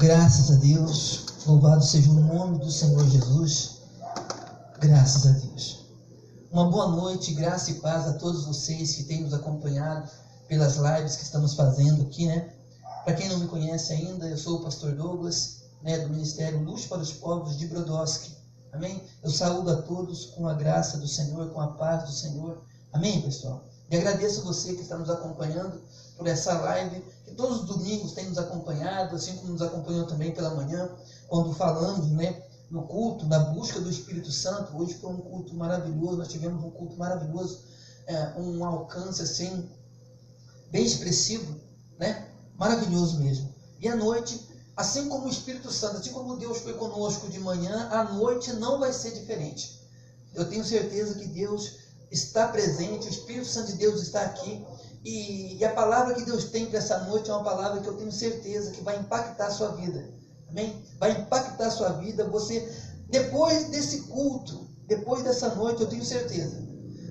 Graças a Deus, louvado seja o nome do Senhor Jesus, graças a Deus. Uma boa noite, graça e paz a todos vocês que têm nos acompanhado pelas lives que estamos fazendo aqui, né? Para quem não me conhece ainda, eu sou o pastor Douglas, né, do Ministério Luz para os Povos de Brodowski, amém? Eu saúdo a todos com a graça do Senhor, com a paz do Senhor, amém, pessoal? E agradeço a você que está nos acompanhando por essa live, que todos os domingos tem nos acompanhado, assim como nos acompanhou também pela manhã, quando falamos, né, no culto, na busca do Espírito Santo. Hoje foi um culto maravilhoso, nós tivemos um culto maravilhoso, um alcance assim, bem expressivo, né, maravilhoso mesmo. E à noite, assim como o Espírito Santo, assim como Deus foi conosco de manhã, à noite não vai ser diferente. Eu tenho certeza que Deus está presente, o Espírito Santo de Deus está aqui, e a palavra que Deus tem para essa noite é uma palavra que eu tenho certeza que vai impactar a sua vida, amém? Vai impactar a sua vida. Você, depois desse culto, depois dessa noite, eu tenho certeza,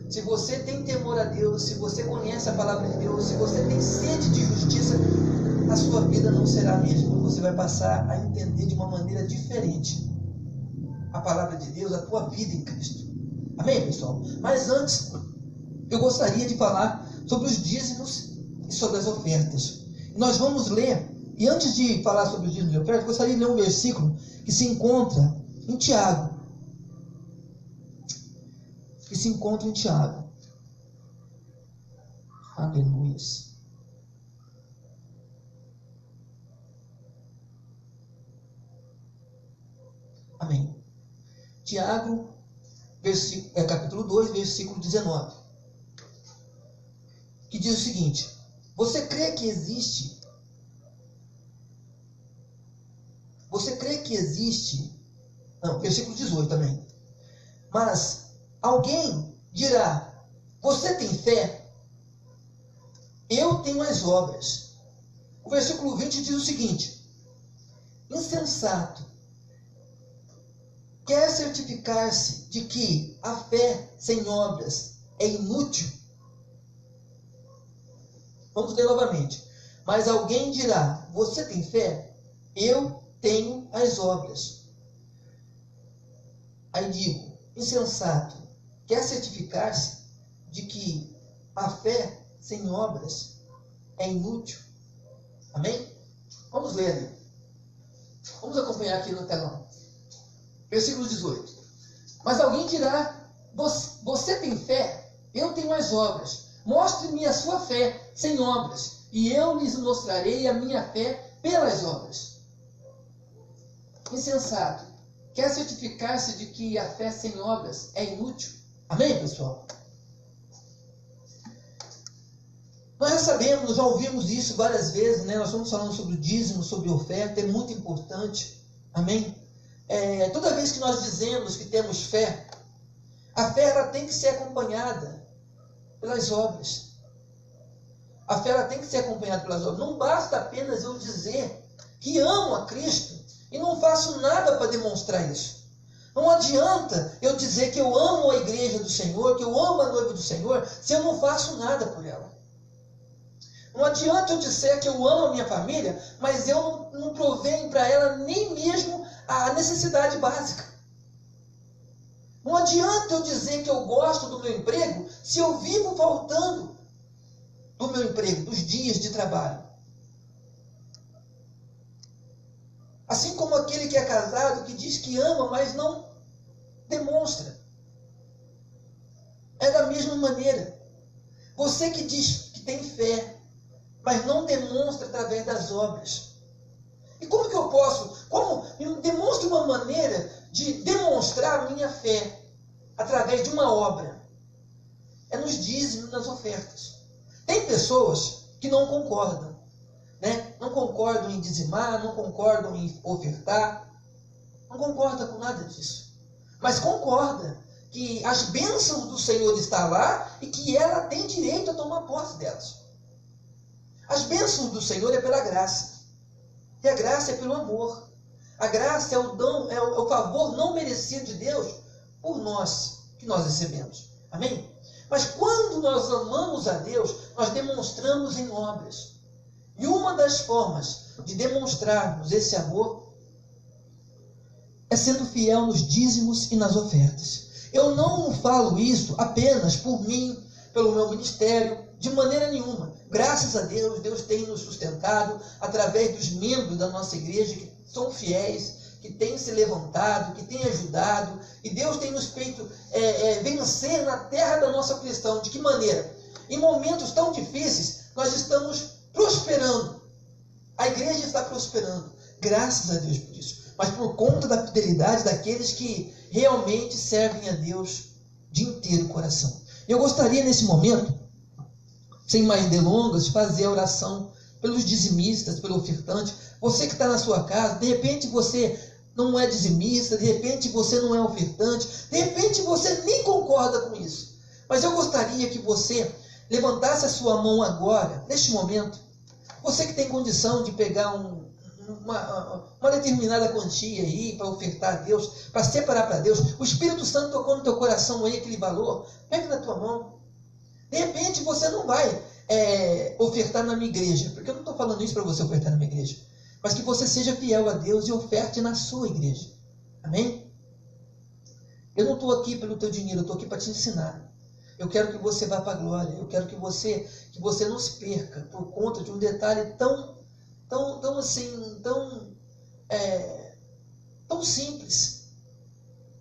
se você tem temor a Deus, se você conhece a palavra de Deus, se você tem sede de justiça, a sua vida não será a mesma. Você vai passar a entender de uma maneira diferente a palavra de Deus, a tua vida em Cristo, amém, pessoal? Mas antes, eu gostaria de falar sobre os dízimos e sobre as ofertas. Nós vamos ler, e antes de falar sobre os dízimos e ofertas, eu gostaria de ler um versículo que se encontra em Tiago. Aleluia. Amém. Tiago, capítulo 2, versículo 19. Que diz o seguinte: você crê que existe? Não, versículo 18 também. Mas alguém dirá: você tem fé? Eu tenho as obras. O versículo 20 diz o seguinte: insensato, quer certificar-se de que a fé sem obras é inútil? Vamos ler novamente. Mas alguém dirá: você tem fé? Eu tenho as obras. Aí digo: insensato, quer certificar-se de que a fé sem obras é inútil? Amém? Vamos ler ali. Vamos acompanhar aqui no telão. Versículo 18. Mas alguém dirá: você tem fé? Eu tenho as obras. Mostre-me a sua fé sem obras, e eu lhes mostrarei a minha fé pelas obras. Insensato, quer certificar-se de que a fé sem obras é inútil? Amém, pessoal? Nós já sabemos, já ouvimos isso várias vezes, né? Nós estamos falando sobre o dízimo, sobre oferta, é muito importante. Amém? Toda vez que nós dizemos que temos fé, a fé ela tem que ser acompanhada pelas obras. A fé ela tem que ser acompanhada pelas obras. Não basta apenas eu dizer que amo a Cristo e não faço nada para demonstrar isso. Não adianta eu dizer que eu amo a igreja do Senhor, que eu amo a noiva do Senhor, se eu não faço nada por ela. Não adianta eu dizer que eu amo a minha família, mas eu não provenho para ela nem mesmo a necessidade básica. Não adianta eu dizer que eu gosto do meu emprego se eu vivo faltando do meu emprego, dos dias de trabalho. Assim como aquele que é casado, que diz que ama, mas não demonstra. É da mesma maneira. Você que diz que tem fé, mas não demonstra através das obras. E como que eu posso? Demonstre uma maneira de demonstrar a minha fé através de uma obra. É nos dízimos, nas ofertas. Tem pessoas que não concordam, né? Não concordam em dizimar, não concordam em ofertar, não concordam com nada disso. Mas concorda que as bênçãos do Senhor estão lá e que ela tem direito a tomar posse delas. As bênçãos do Senhor é pela graça. E a graça é pelo amor. A graça é o dom, é o favor não merecido de Deus por nós, que nós recebemos. Amém? Mas quando nós amamos a Deus, nós demonstramos em obras. E uma das formas de demonstrarmos esse amor é sendo fiel nos dízimos e nas ofertas. Eu não falo isso apenas por mim, pelo meu ministério, de maneira nenhuma. Graças a Deus, Deus tem nos sustentado através dos membros da nossa igreja que são fiéis, que têm se levantado, que têm ajudado, e Deus tem nos feito vencer na terra da nossa aflição. De que maneira? Em momentos tão difíceis, nós estamos prosperando. A igreja está prosperando. Graças a Deus por isso. Mas por conta da fidelidade daqueles que realmente servem a Deus de inteiro coração. Eu gostaria nesse momento, sem mais delongas, de fazer a oração pelos dizimistas, pelo ofertante. Você que está na sua casa, de repente você não é dizimista, de repente você não é ofertante, de repente você nem concorda com isso. Mas eu gostaria que você levantasse a sua mão agora, neste momento. Você que tem condição de pegar uma determinada quantia aí para ofertar a Deus, para separar para Deus. O Espírito Santo tocou no teu coração aí aquele valor. Pega na tua mão. De repente você não vai ofertar na minha igreja, porque eu não estou falando isso para você ofertar na minha igreja, mas que você seja fiel a Deus e oferte na sua igreja. Amém? Eu não estou aqui pelo teu dinheiro, eu estou aqui para te ensinar. Eu quero que você vá para a glória. Eu quero que você não se perca por conta de um detalhe tão simples.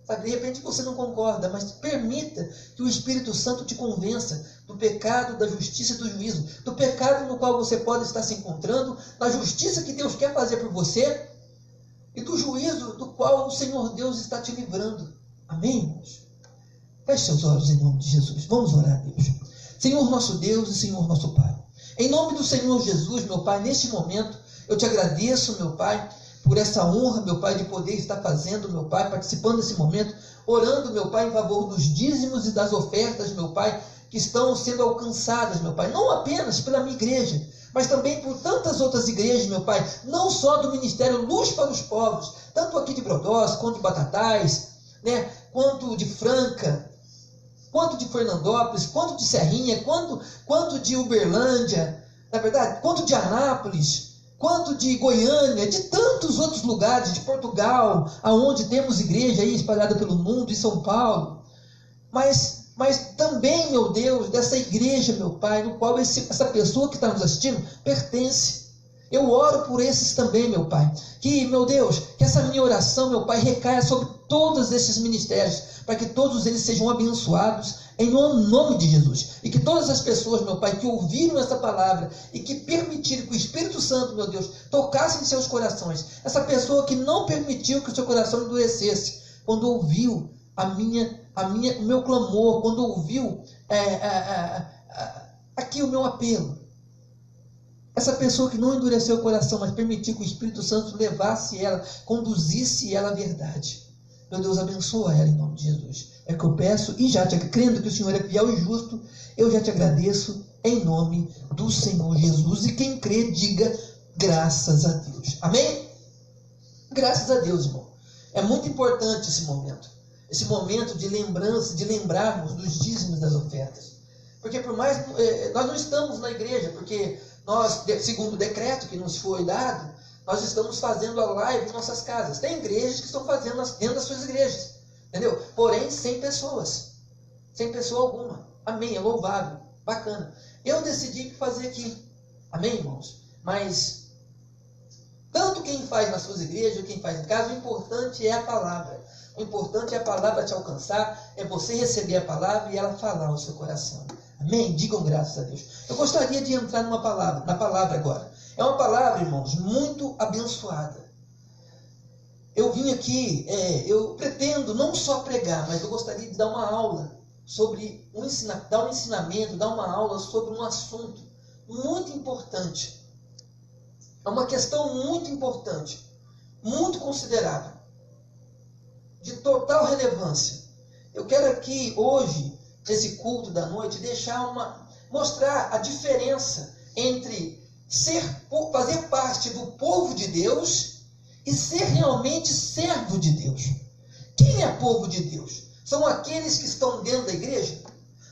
Sabe? De repente você não concorda, mas permita que o Espírito Santo te convença do pecado, da justiça e do juízo. Do pecado no qual você pode estar se encontrando, da justiça que Deus quer fazer por você e do juízo do qual o Senhor Deus está te livrando. Amém, irmãos? Feche seus olhos em nome de Jesus. Vamos orar a Deus. Senhor nosso Deus e Senhor nosso Pai. Em nome do Senhor Jesus, meu Pai, neste momento, eu te agradeço, meu Pai, por essa honra, meu Pai, de poder estar fazendo, meu Pai, participando desse momento, orando, meu Pai, em favor dos dízimos e das ofertas, meu Pai, que estão sendo alcançadas, meu Pai, não apenas pela minha igreja, mas também por tantas outras igrejas, meu Pai, não só do Ministério Luz para os Povos, tanto aqui de Brodós, quanto de Batatais, né, quanto de Franca, quanto de Fernandópolis, quanto de Serrinha, quanto de Uberlândia, na verdade, quanto de Anápolis, quanto de Goiânia, de tantos outros lugares, de Portugal, aonde temos igreja aí espalhada pelo mundo, em São Paulo, mas também, meu Deus, dessa igreja, meu Pai, no qual essa pessoa que está nos assistindo pertence. Eu oro por esses também, meu Pai, que, meu Deus, que essa minha oração, meu Pai, recaia sobre todos esses ministérios, para que todos eles sejam abençoados em nome de Jesus. E que todas as pessoas, meu Pai, que ouviram essa palavra e que permitiram que o Espírito Santo, meu Deus, tocasse em seus corações. Essa pessoa que não permitiu que o seu coração endurecesse, quando ouviu o meu clamor, quando ouviu aqui o meu apelo. Essa pessoa que não endureceu o coração, mas permitiu que o Espírito Santo levasse ela, conduzisse ela à verdade. Meu Deus, abençoa ela em nome de Jesus. É que eu peço e já crendo que o Senhor é fiel e justo, eu já te agradeço em nome do Senhor Jesus. E quem crê, diga graças a Deus. Amém? Graças a Deus, irmão. É muito importante esse momento de lembrança, de lembrarmos dos dízimos das ofertas. Porque por mais, nós não estamos na igreja, porque nós, segundo o decreto que nos foi dado, nós estamos fazendo a live em nossas casas. Tem igrejas que estão fazendo dentro das suas igrejas, entendeu? Porém, sem pessoas, sem pessoa alguma. Amém, é louvável, bacana. Eu decidi fazer aqui, amém, irmãos? Mas, tanto quem faz nas suas igrejas, quem faz em casa, o importante é a palavra. O importante é a palavra te alcançar, é você receber a palavra e ela falar ao seu coração. Amém? Digam graças a Deus. Eu gostaria de entrar na palavra agora. É uma palavra, irmãos, muito abençoada. Eu vim aqui, eu pretendo não só pregar, mas eu gostaria de dar uma aula sobre dar um ensinamento, dar uma aula sobre um assunto muito importante. É uma questão muito importante, muito considerável, de total relevância. Eu quero aqui, hoje, nesse culto da noite, mostrar a diferença entre fazer parte do povo de Deus e ser realmente servo de Deus. Quem é povo de Deus? São aqueles que estão dentro da igreja?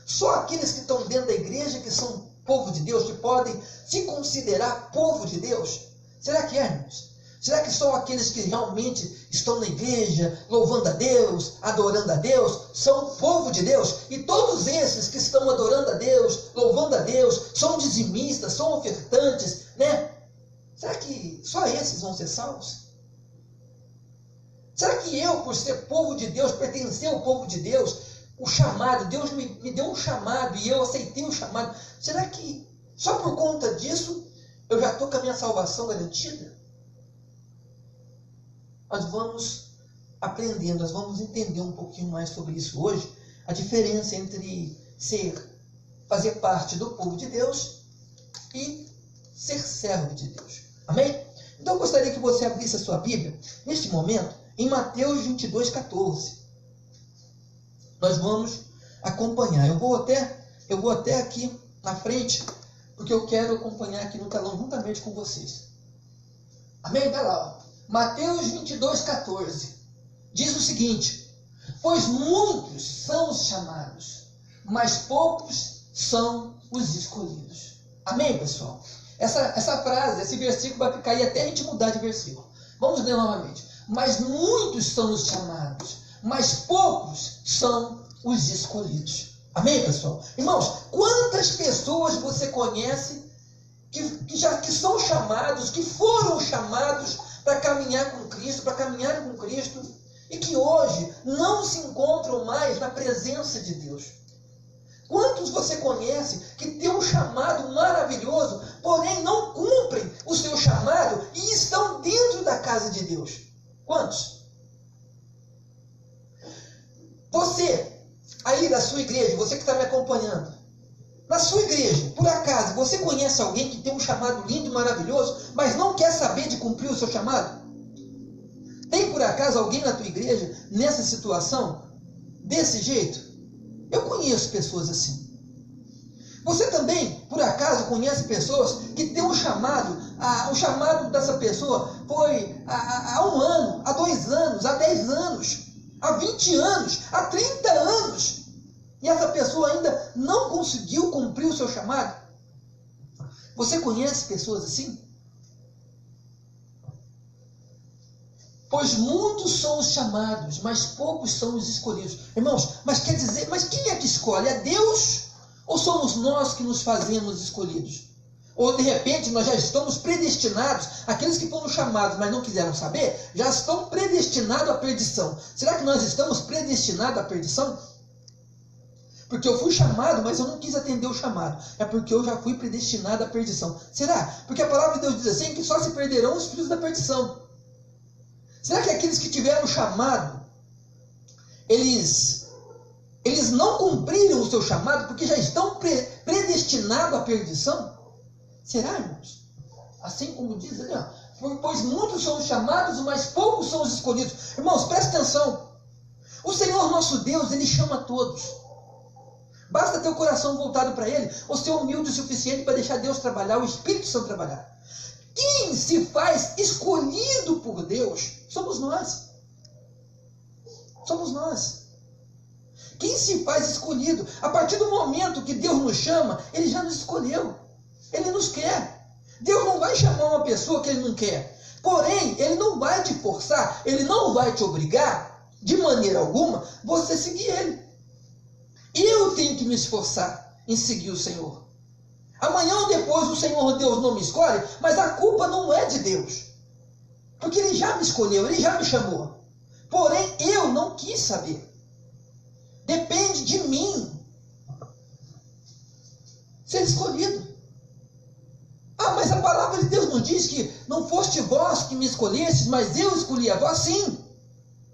Só aqueles que estão dentro da igreja que são povo de Deus, que podem se considerar povo de Deus? Será que é, irmãos? Será que só aqueles que realmente estão na igreja, louvando a Deus, adorando a Deus, são o povo de Deus? E todos esses que estão adorando a Deus, louvando a Deus, são dizimistas, são ofertantes, né? Será que só esses vão ser salvos? Será que eu, por ser povo de Deus, pertencer ao povo de Deus, o chamado, Deus me deu um chamado e eu aceitei o chamado, será que só por conta disso eu já estou com a minha salvação garantida? Nós vamos aprendendo, nós vamos entender um pouquinho mais sobre isso hoje, a diferença entre fazer parte do povo de Deus e ser servo de Deus. Amém? Então eu gostaria que você abrisse a sua Bíblia, neste momento, em Mateus 22:14. Nós vamos acompanhar. Eu vou até aqui na frente, porque eu quero acompanhar aqui no telão juntamente com vocês. Amém? Vai lá, ó. Mateus 22:14 diz o seguinte: pois muitos são os chamados, mas poucos são os escolhidos. Amém, pessoal? Essa frase, esse versículo vai ficar aí até a gente mudar de versículo. Vamos ler novamente. Mas muitos são os chamados, mas poucos são os escolhidos. Amém, pessoal? Irmãos, quantas pessoas você conhece que são chamados, que foram chamados para caminhar com Cristo, e que hoje não se encontram mais na presença de Deus? Quantos você conhece que tem um chamado maravilhoso, porém não cumprem o seu chamado e estão dentro da casa de Deus? Quantos? Você, aí da sua igreja, você que está me acompanhando, na sua igreja, por acaso, você conhece alguém que tem um chamado lindo e maravilhoso, mas não quer saber de cumprir o seu chamado? Tem por acaso alguém na tua igreja nessa situação, desse jeito? Eu conheço pessoas assim. Você também, por acaso, conhece pessoas que têm um chamado, o chamado dessa pessoa foi há 1 ano, há 2 anos, há 10 anos, há 20 anos, há 30 anos, e essa pessoa ainda não conseguiu cumprir o seu chamado? Você conhece pessoas assim? Pois muitos são os chamados, mas poucos são os escolhidos. Irmãos, mas quer dizer, mas quem é que escolhe? É Deus? Ou somos nós que nos fazemos escolhidos? Ou de repente nós já estamos predestinados, aqueles que foram chamados, mas não quiseram saber, já estão predestinados à perdição. Será que nós estamos predestinados à perdição? Porque eu fui chamado, mas eu não quis atender o chamado. É porque eu já fui predestinado à perdição. Será? Porque a palavra de Deus diz assim, que só se perderão os filhos da perdição. Será que aqueles que tiveram chamado, eles não cumpriram o seu chamado porque já estão predestinados à perdição? Será, irmãos? Assim como diz ali, ó, pois muitos são os chamados, mas poucos são os escolhidos. Irmãos, presta atenção. O Senhor nosso Deus, Ele chama todos. Basta ter o coração voltado para Ele, ou ser humilde o suficiente para deixar Deus trabalhar, o Espírito Santo trabalhar. Quem se faz escolhido por Deus somos nós. Somos nós. Quem se faz escolhido? A partir do momento que Deus nos chama, Ele já nos escolheu. Ele nos quer. Deus não vai chamar uma pessoa que Ele não quer. Porém, Ele não vai te forçar, Ele não vai te obrigar, de maneira alguma, você seguir Ele. Eu tenho que me esforçar em seguir o Senhor. Amanhã ou depois o Senhor Deus não me escolhe, mas a culpa não é de Deus. Porque Ele já me escolheu, Ele já me chamou. Porém, eu não quis saber. Depende de mim ser escolhido. Ah, mas a palavra de Deus não diz que não foste vós que me escolhestes, mas eu escolhi a vós? Sim.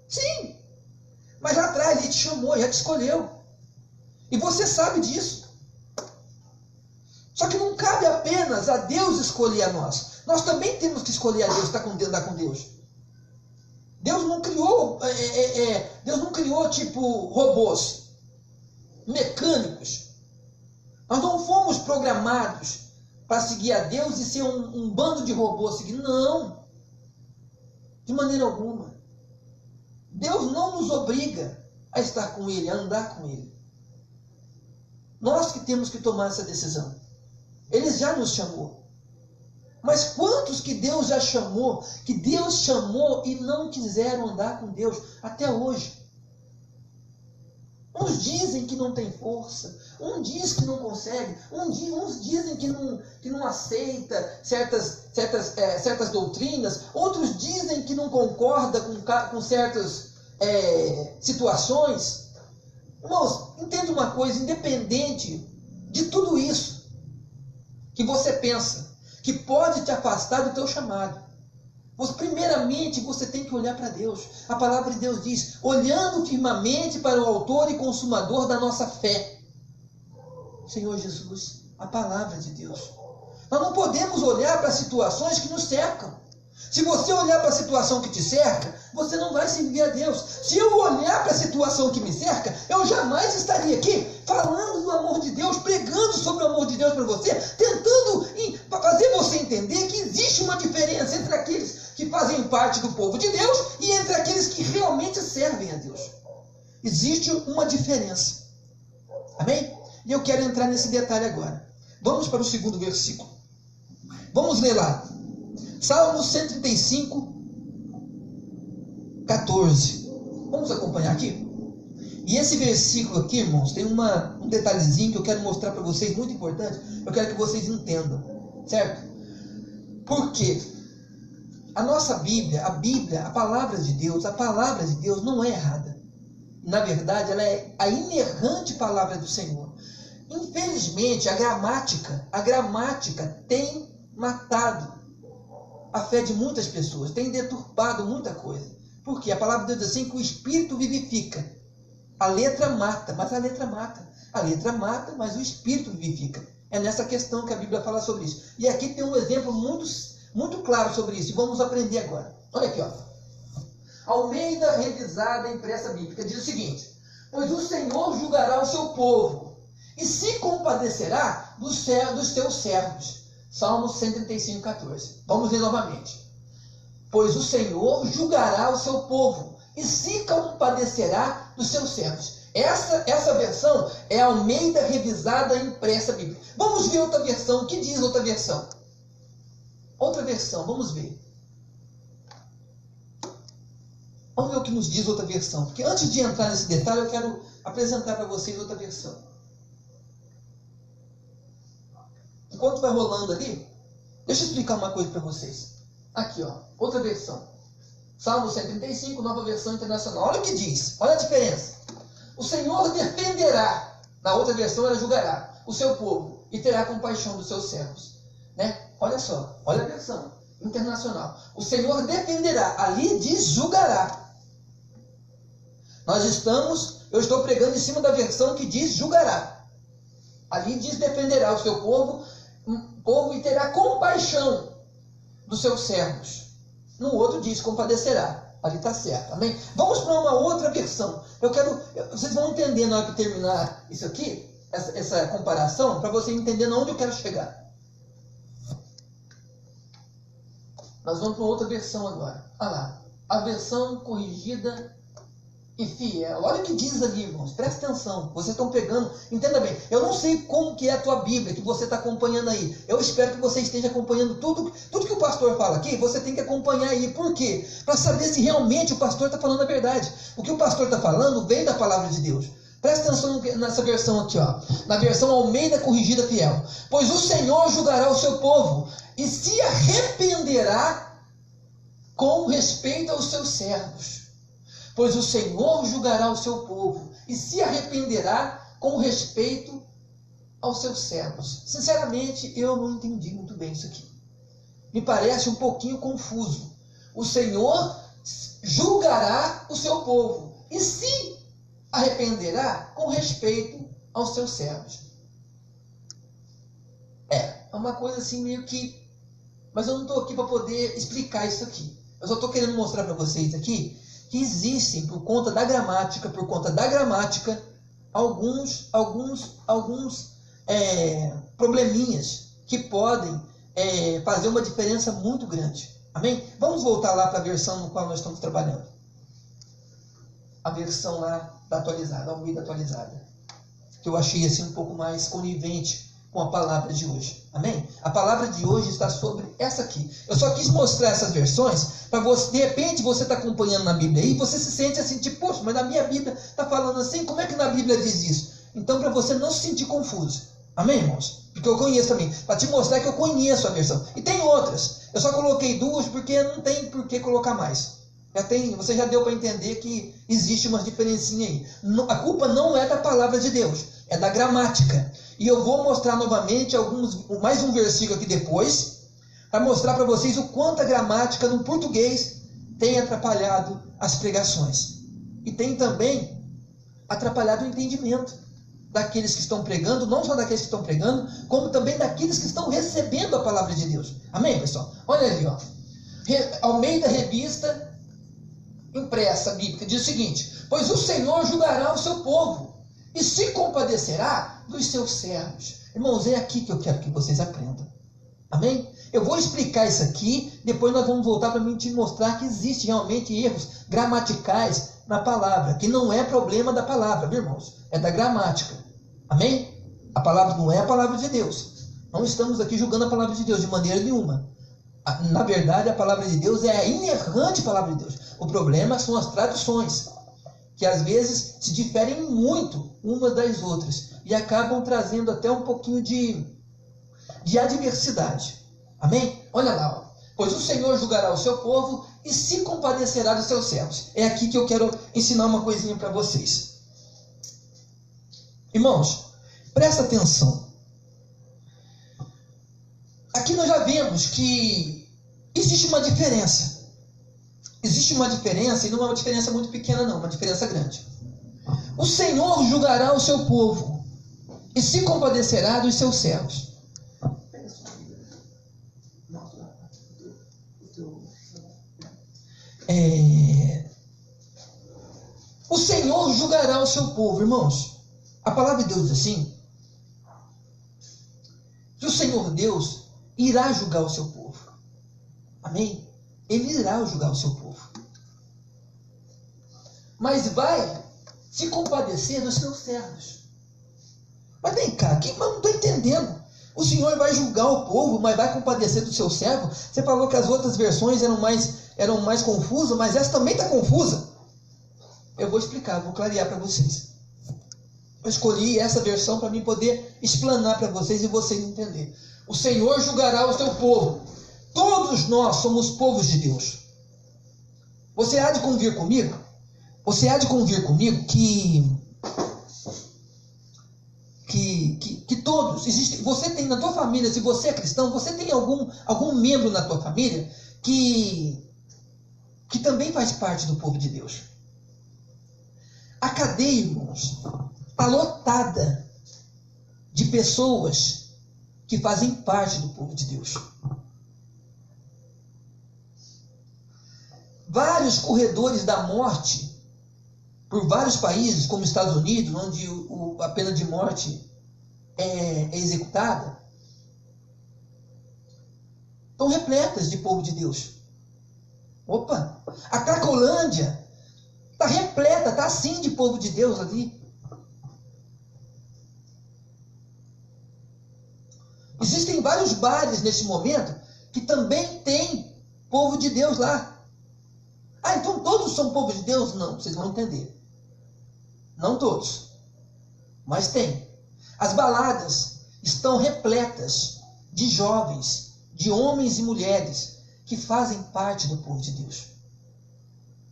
Sim. Mas lá atrás Ele te chamou, já te escolheu. E você sabe disso. Só que não cabe apenas a Deus escolher a nós. Nós também temos que escolher a Deus, andar com Deus. Deus não criou tipo robôs, mecânicos. Nós não fomos programados para seguir a Deus e ser um bando de robôs seguindo. Não. De maneira alguma. Deus não nos obriga a estar com Ele, a andar com Ele. Nós que temos que tomar essa decisão. Ele já nos chamou. Mas quantos que Deus já chamou, que Deus chamou e não quiseram andar com Deus até hoje? Uns dizem que não tem força, uns dizem que não consegue, uns dizem que não aceita certas doutrinas, outros dizem que não concorda com certas situações. Irmãos, entenda uma coisa, independente de tudo isso que você pensa, que pode te afastar do teu chamado, primeiramente você tem que olhar para Deus. A palavra de Deus diz, olhando firmemente para o autor e consumador da nossa fé, Senhor Jesus, a palavra de Deus. Nós não podemos olhar para situações que nos cercam. Se você olhar para a situação que te cerca, você não vai servir a Deus. Se eu olhar para a situação que me cerca, eu jamais estaria aqui falando do amor de Deus, pregando sobre o amor de Deus para você, tentando fazer você entender que existe uma diferença entre aqueles que fazem parte do povo de Deus e entre aqueles que realmente servem a Deus. Existe uma diferença. Amém? E eu quero entrar nesse detalhe agora. Vamos para o segundo versículo. Vamos ler lá. Salmo 135, 14. Vamos acompanhar aqui? E esse versículo aqui, irmãos, tem um detalhezinho que eu quero mostrar para vocês, muito importante. Eu quero que vocês entendam, certo? Porque a nossa Bíblia, a palavra de Deus não é errada. Na verdade, ela é a inerrante palavra do Senhor. Infelizmente, a gramática tem matado a fé de muitas pessoas, tem deturpado muita coisa. Porque a palavra de Deus diz assim que o Espírito vivifica. A letra mata, mas a letra mata. A letra mata, mas o Espírito vivifica. É nessa questão que a Bíblia fala sobre isso. E aqui tem um exemplo muito claro sobre isso. E vamos aprender agora. Olha aqui, ó. Almeida Revisada Impressa Bíblica diz o seguinte: pois o Senhor julgará o seu povo e se compadecerá dos seus servos. Salmo 135, 14. Vamos ler novamente. Pois o Senhor julgará o seu povo e se compadecerá dos seus servos. Essa versão é a Almeida Revisada Impressa Bíblica. Vamos ver outra versão. O que diz outra versão? Outra versão, vamos ver. Vamos ver o que nos diz outra versão. Porque antes de entrar nesse detalhe, eu quero apresentar para vocês outra versão. Enquanto vai rolando ali, deixa eu explicar uma coisa para vocês. Aqui, ó, outra versão. Salmo 135, nova versão internacional. Olha o que diz, olha a diferença. O Senhor defenderá, na outra versão ela julgará, o seu povo e terá compaixão dos seus servos. Né? Olha só, olha a versão internacional. O Senhor defenderá, ali diz julgará. Eu estou pregando em cima da versão que diz julgará. Ali diz defenderá o seu povo e terá compaixão dos seus servos. No outro diz compadecerá. Ali está certo, amém? Vamos para uma outra versão. Vocês vão entender na hora que terminar isso aqui, essa comparação, para você entender onde eu quero chegar. Nós vamos para outra versão agora. Olha lá, a versão corrigida e fiel. Olha o que diz ali, irmãos. Presta atenção. Vocês estão pegando. Entenda bem. Eu não sei como que é a tua Bíblia que você está acompanhando aí. Eu espero que você esteja acompanhando tudo que o pastor fala aqui. Você tem que acompanhar aí. Por quê? Para saber se realmente o pastor está falando a verdade. O que o pastor está falando vem da palavra de Deus. Presta atenção nessa versão aqui, ó. Na versão Almeida Corrigida Fiel. Pois o Senhor julgará o seu povo e se arrependerá com respeito aos seus servos. Pois o Senhor julgará o seu povo e se arrependerá com respeito aos seus servos. Sinceramente, eu não entendi muito bem isso aqui. Me parece um pouquinho confuso. O Senhor julgará o seu povo e se arrependerá com respeito aos seus servos. É uma coisa assim meio que... Mas eu não estou aqui para poder explicar isso aqui. Eu só estou querendo mostrar para vocês aqui que existem, por conta da gramática, alguns probleminhas que podem fazer uma diferença muito grande. Amém? Vamos voltar lá para a versão no qual nós estamos trabalhando. A versão lá da atualizada, a Almeida atualizada. Que eu achei assim um pouco mais conivente com a palavra de hoje. Amém? A palavra de hoje está sobre essa aqui. Eu só quis mostrar essas versões para você, de repente você está acompanhando na Bíblia aí e você se sente assim, tipo, poxa, mas na minha Bíblia está falando assim, como é que na Bíblia diz isso? Então, para você não se sentir confuso. Amém, irmãos? Porque eu conheço também. Para te mostrar que eu conheço a versão. E tem outras. Eu só coloquei duas porque não tem por que colocar mais. Você já deu para entender que existe uma diferencinha aí. A culpa não é da palavra de Deus, é da gramática. E eu vou mostrar novamente mais um versículo aqui depois, para mostrar para vocês o quanto a gramática no português tem atrapalhado as pregações. E tem também atrapalhado o entendimento daqueles que estão pregando, não só daqueles que estão pregando, como também daqueles que estão recebendo a palavra de Deus. Amém, pessoal? Olha ali, ó. Almeida Revista Impressa Bíblica diz o seguinte: pois o Senhor julgará o seu povo e se compadecerá dos seus servos. Irmãos, é aqui que eu quero que vocês aprendam. Amém? Eu vou explicar isso aqui, depois nós vamos voltar para mim te mostrar que existe realmente erros gramaticais na palavra, que não é problema da palavra, viu, irmãos? É da gramática. Amém? A palavra não é a palavra de Deus. Não estamos aqui julgando a palavra de Deus de maneira nenhuma. Na verdade, a palavra de Deus é a inerrante palavra de Deus. O problema são as traduções, que às vezes se diferem muito umas das outras e acabam trazendo até um pouquinho de adversidade. Amém? Olha lá, ó. Pois o Senhor julgará o seu povo e se compadecerá dos seus servos. É aqui que eu quero ensinar uma coisinha para vocês. Irmãos, presta atenção. Aqui nós já vemos que existe uma diferença. Existe uma diferença, e não é uma diferença muito pequena não, uma diferença grande. O Senhor julgará o seu povo e se compadecerá dos seus servos. O Senhor julgará o seu povo, irmãos. A palavra de Deus diz assim: que o Senhor Deus irá julgar o seu povo. Amém? Ele irá julgar o seu povo. Mas vai se compadecer dos seus servos. Mas vem cá, eu não estou entendendo. O Senhor vai julgar o povo, mas vai compadecer do seu servo? Você falou que as outras versões eram mais confusas, mas essa também está confusa. Eu vou explicar, vou clarear para vocês. Eu escolhi essa versão para mim poder explanar para vocês e vocês entenderem. O Senhor julgará o seu povo. Todos nós somos povos de Deus. Você há de convir comigo? Você há de convir comigo que todos existem. Você tem na tua família, se você é cristão, você tem algum membro na tua família que também faz parte do povo de Deus. A cadeia, irmãos, está lotada de pessoas que fazem parte do povo de Deus. Vários corredores da morte, por vários países, como os Estados Unidos, onde a pena de morte é executada, estão repletas de povo de Deus. Opa! A Cracolândia está repleta, está assim de povo de Deus ali. Existem vários bares nesse momento que também tem povo de Deus lá. Ah, então todos são povo de Deus? Não, vocês vão entender. Não todos, mas tem. As baladas estão repletas de jovens, de homens e mulheres que fazem parte do povo de Deus.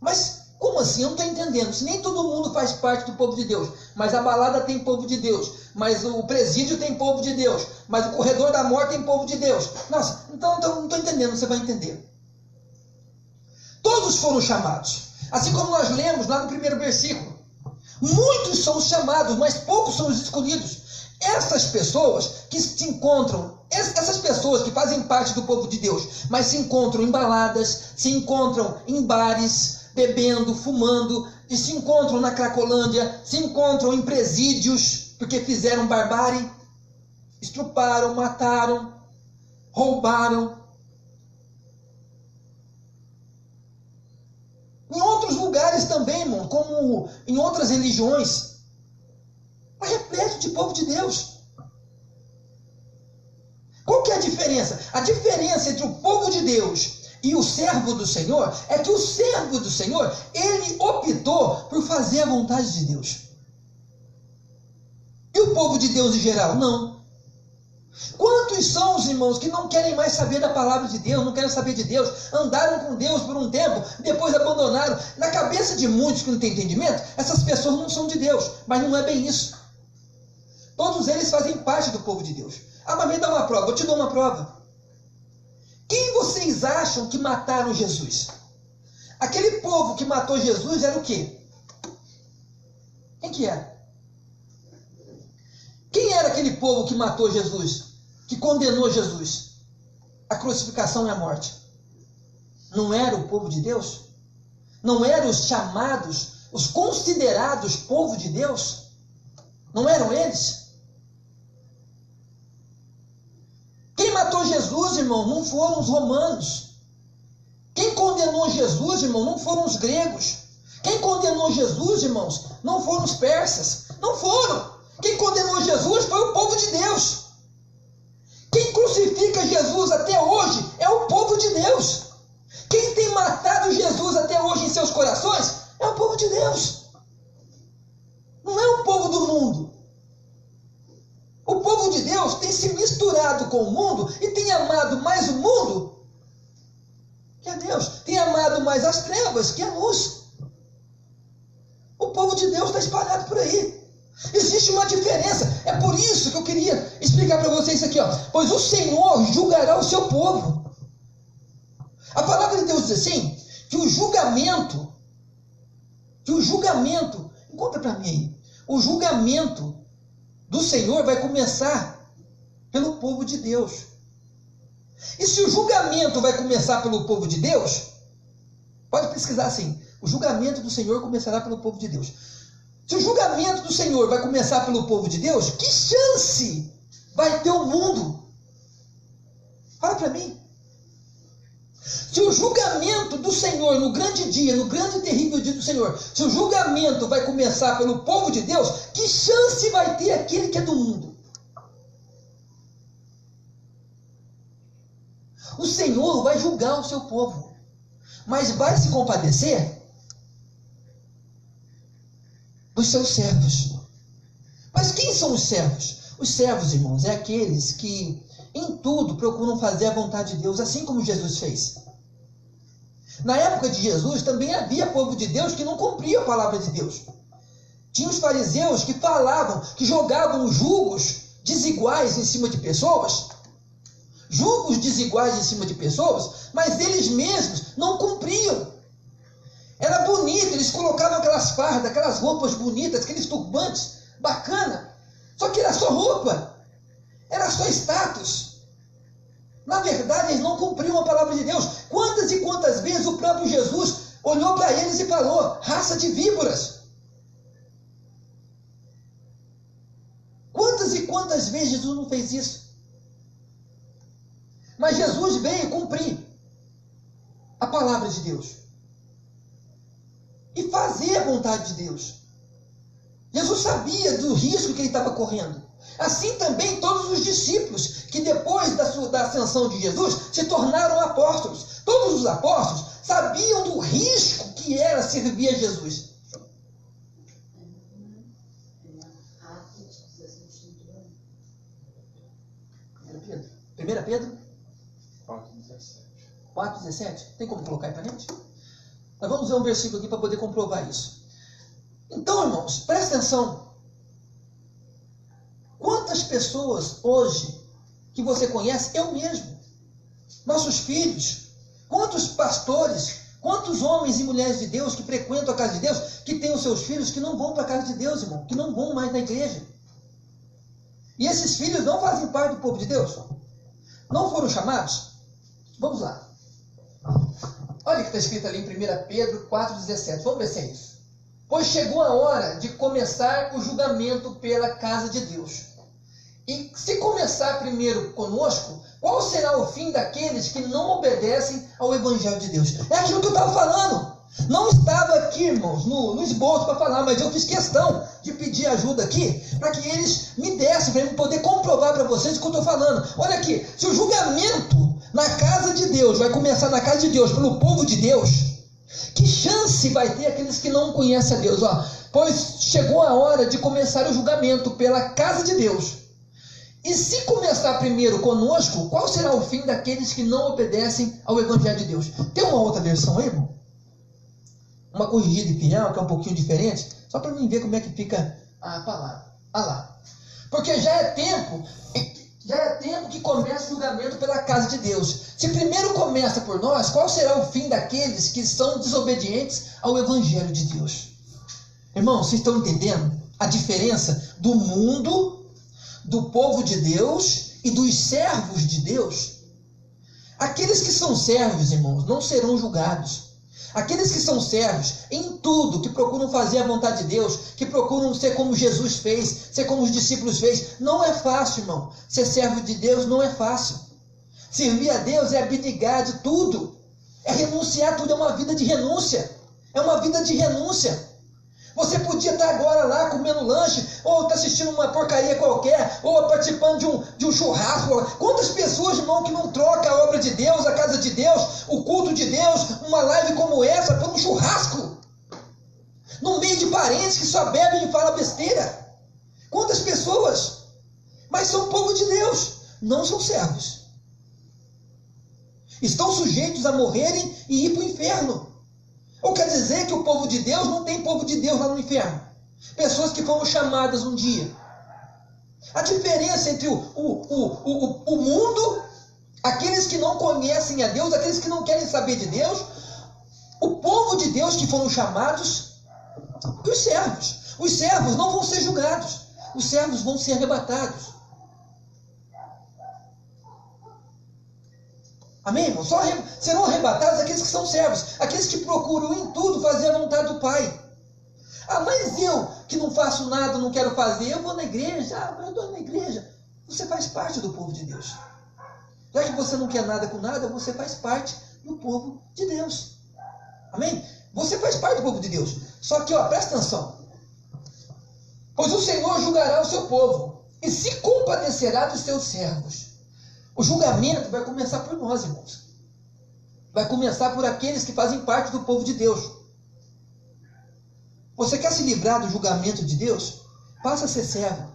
Mas como assim? Eu não estou entendendo. Se nem todo mundo faz parte do povo de Deus, mas a balada tem povo de Deus, mas o presídio tem povo de Deus, mas o corredor da morte tem povo de Deus. Nossa, então não estou entendendo, você vai entender. Todos foram chamados. Assim como nós lemos lá no primeiro versículo. Muitos são os chamados, mas poucos são os escolhidos. Essas pessoas que se encontram, essas pessoas que fazem parte do povo de Deus, mas se encontram em baladas, se encontram em bares, bebendo, fumando, e se encontram na Cracolândia, se encontram em presídios, porque fizeram barbárie, estruparam, mataram, roubaram. Em outros lugares também, irmão, como em outras religiões, está repleto de povo de Deus. diferença? A diferença entre o povo de Deus e o servo do Senhor é que o servo do Senhor, ele optou por fazer a vontade de Deus. E o povo de Deus em geral? Não. Quantos são os irmãos que não querem mais saber da palavra de Deus, não querem saber de Deus, andaram com Deus por um tempo, depois abandonaram? Na cabeça de muitos que não têm entendimento, essas pessoas não são de Deus, mas não é bem isso. Todos eles fazem parte do povo de Deus. Ah, mas me dá uma prova, eu te dou uma prova. Quem vocês acham que mataram Jesus? Aquele povo que matou Jesus era o quê? Quem que era? Quem era aquele povo que matou Jesus? Que condenou Jesus? A crucificação e a morte? Não era o povo de Deus? Não eram os chamados, os considerados povo de Deus? Não eram eles? Quem matou Jesus, irmão, não foram os romanos. Quem condenou Jesus, irmão, não foram os gregos. Quem condenou Jesus, irmãos, não foram os persas. Não foram. Quem condenou Jesus foi o povo de Deus. Quem crucifica Jesus até hoje é o povo de Deus. Quem tem matado Jesus até hoje em seus corações é o povo de Deus. Não é o povo do mundo. O povo de Deus tem se misturado com o mundo e tem amado mais o mundo que a Deus. Tem amado mais as trevas que a luz. O povo de Deus está espalhado por aí. Existe uma diferença. É por isso que eu queria explicar para vocês isso aqui, ó. Pois o Senhor julgará o seu povo. A palavra de Deus diz assim, que o julgamento, encontra para mim aí, o julgamento do Senhor vai começar pelo povo de Deus. E se o julgamento vai começar pelo povo de Deus, pode pesquisar assim, o julgamento do Senhor começará pelo povo de Deus. Se o julgamento do Senhor vai começar pelo povo de Deus, que chance vai ter o mundo? Fala para mim. Se o julgamento do Senhor no grande dia, no grande e terrível dia do Senhor, se o julgamento vai começar pelo povo de Deus, que chance vai ter aquele que é do mundo? O Senhor vai julgar o seu povo, mas vai se compadecer dos seus servos. Mas quem são os servos? Os servos, irmãos, é aqueles que em tudo procuram fazer a vontade de Deus, assim como Jesus fez. Na época de Jesus também havia povo de Deus que não cumpria a palavra de Deus. Tinha os fariseus que falavam, que jogavam julgos desiguais em cima de pessoas, mas eles mesmos não cumpriam. Era bonito, eles colocavam aquelas fardas, aquelas roupas bonitas, aqueles turbantes, bacana. Só que era só roupa, era só status. Na verdade, eles não cumpriam a palavra de Deus. Quantas e quantas vezes o próprio Jesus olhou para eles e falou, raça de víboras. Quantas e quantas vezes Jesus não fez isso? Mas Jesus veio cumprir a palavra de Deus e fazer a vontade de Deus. Jesus sabia do risco que ele estava correndo. Assim também todos os discípulos, que depois da ascensão de Jesus, se tornaram apóstolos. Todos os apóstolos sabiam do risco que era servir a Jesus. 1 Pedro 4,17. Tem como colocar aí para a gente? Nós vamos ver um versículo aqui para poder comprovar isso. Então, irmãos, presta atenção. Quantas pessoas hoje que você conhece, eu mesmo, nossos filhos, quantos pastores, quantos homens e mulheres de Deus que frequentam a casa de Deus, que têm os seus filhos que não vão para a casa de Deus, irmão, que não vão mais na igreja. E esses filhos não fazem parte do povo de Deus? Não foram chamados? Vamos lá. Olha o que está escrito ali em 1 Pedro 4,17. Vamos ver se é isso. Pois chegou a hora de começar o julgamento pela casa de Deus. E se começar primeiro conosco, qual será o fim daqueles que não obedecem ao Evangelho de Deus? É aquilo que eu estava falando. Não estava aqui, irmãos, no esboço para falar, mas eu fiz questão de pedir ajuda aqui, para que eles me dessem, para eu poder comprovar para vocês o que eu estou falando. Olha aqui, se o julgamento na casa de Deus vai começar na casa de Deus, pelo povo de Deus, que chance vai ter aqueles que não conhecem a Deus? Pois chegou a hora de começar o julgamento pela casa de Deus. E se começar primeiro conosco, qual será o fim daqueles que não obedecem ao Evangelho de Deus? Tem uma outra versão aí, irmão? Uma corrigida e fiel, que é um pouquinho diferente, só para mim ver como é que fica a palavra. Olha lá. Porque já é tempo que começa o julgamento pela casa de Deus. Se primeiro começa por nós, qual será o fim daqueles que são desobedientes ao Evangelho de Deus? Irmão, vocês estão entendendo a diferença do mundo, do povo de Deus e dos servos de Deus? Aqueles que são servos, irmãos, não serão julgados. Aqueles que são servos em tudo, que procuram fazer a vontade de Deus, que procuram ser como Jesus fez, ser como os discípulos fez, não é fácil, irmão. Ser servo de Deus não é fácil. Servir a Deus é abdigar de tudo, é renunciar a tudo, é uma vida de renúncia. É uma vida de renúncia. Você podia estar agora lá comendo lanche, ou estar assistindo uma porcaria qualquer, ou participando de um churrasco. Quantas pessoas, irmão, que não trocam a obra de Deus, a casa de Deus, o culto de Deus, uma live como essa, por um churrasco? No meio de parentes que só bebem e falam besteira. Quantas pessoas? Mas são povo de Deus, não são servos. Estão sujeitos a morrerem e ir para o inferno. Ou quer dizer que o povo de Deus não tem povo de Deus lá no inferno? Pessoas que foram chamadas um dia. A diferença entre o mundo, aqueles que não conhecem a Deus, aqueles que não querem saber de Deus, o povo de Deus que foram chamados, e os servos. Os servos não vão ser julgados. Os servos vão ser arrebatados. Amém, irmão? Só serão arrebatados aqueles que são servos, aqueles que procuram em tudo fazer a vontade do Pai. Mas eu que não faço nada, não quero fazer, eu vou na igreja, mas eu estou na igreja. Você faz parte do povo de Deus. Já que você não quer nada com nada, você faz parte do povo de Deus. Amém? Você faz parte do povo de Deus. Só que, presta atenção. Pois o Senhor julgará o seu povo e se compadecerá dos seus servos. O julgamento vai começar por nós, irmãos. Vai começar por aqueles que fazem parte do povo de Deus. Você quer se livrar do julgamento de Deus? Passa a ser servo.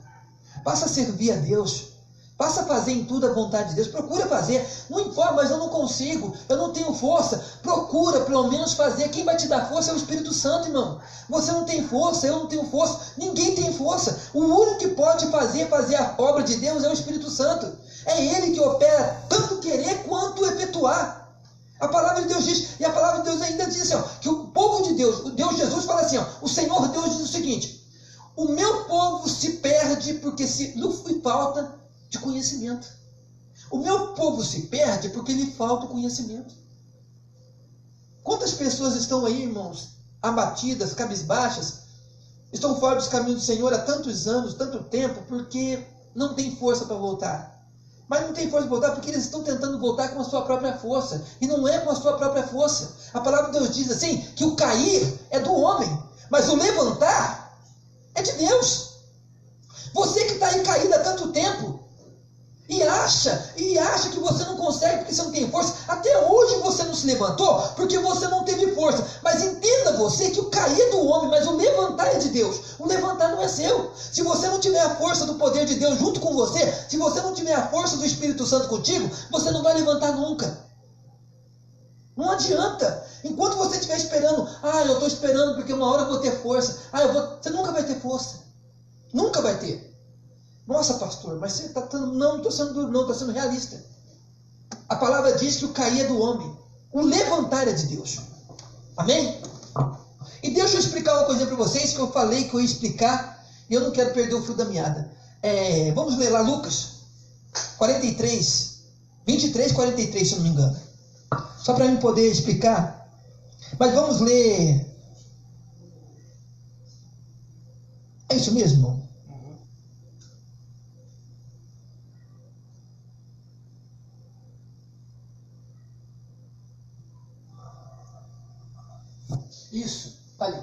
Passa a servir a Deus. Passa a fazer em tudo a vontade de Deus. Procura fazer. Não importa, mas eu não consigo. Eu não tenho força. Procura pelo menos fazer. Quem vai te dar força é o Espírito Santo, irmão. Você não tem força, eu não tenho força. Ninguém tem força. O único que pode fazer a obra de Deus é o Espírito Santo. É Ele que opera tanto querer quanto efetuar. A palavra de Deus diz, e a palavra de Deus ainda diz assim, que o povo de Deus, o Deus Jesus fala assim, o Senhor Deus diz o seguinte: o meu povo se perde porque lhe falta de conhecimento. O meu povo se perde porque lhe falta o conhecimento. Quantas pessoas estão aí, irmãos, abatidas, cabisbaixas, estão fora dos caminhos do Senhor há tantos anos, tanto tempo, porque não tem força para voltar. Mas não tem força para voltar porque eles estão tentando voltar com a sua própria força. E não é com a sua própria força. A palavra de Deus diz assim, que o cair é do homem, mas o levantar é de Deus. Você que está aí caído há tanto tempo, e acha que você não consegue porque você não tem força. Até hoje você não se levantou porque você não teve força. Mas entenda você que o cair é do homem, mas o levantar é de Deus. O levantar não é seu. Se você não tiver a força do poder de Deus junto com você, se você não tiver a força do Espírito Santo contigo, você não vai levantar nunca. Não adianta. Enquanto você estiver esperando, eu estou esperando porque uma hora eu vou ter força. Você nunca vai ter força. Nunca vai ter. Nossa, pastor, mas você está não estou sendo realista. A palavra diz que o cair é do homem. O levantar é de Deus. Amém? E deixa eu explicar uma coisa para vocês que eu falei que eu ia explicar e eu não quero perder o fio da meada. Vamos ler lá Lucas 43, 23, 43, se eu não me engano. Só para eu poder explicar. Mas vamos ler. É isso mesmo, irmão? Isso, ali.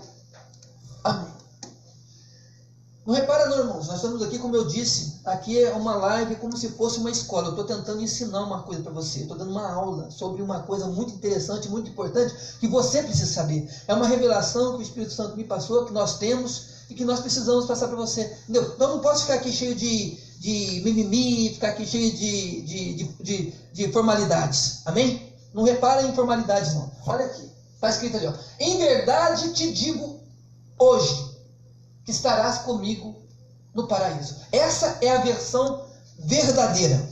Amém. Não repara não, irmãos, nós estamos aqui, como eu disse, aqui é uma live como se fosse uma escola. Eu estou tentando ensinar uma coisa para você, estou dando uma aula sobre uma coisa muito interessante, muito importante, que você precisa saber. É uma revelação que o Espírito Santo me passou, que nós temos e que nós precisamos passar para você. Entendeu? Então não posso ficar aqui cheio de mimimi, ficar aqui cheio de formalidades. Amém? Não repara em formalidades não. Olha aqui, está escrito ali, ó. Em verdade te digo hoje, que estarás comigo no paraíso. Essa é a versão verdadeira.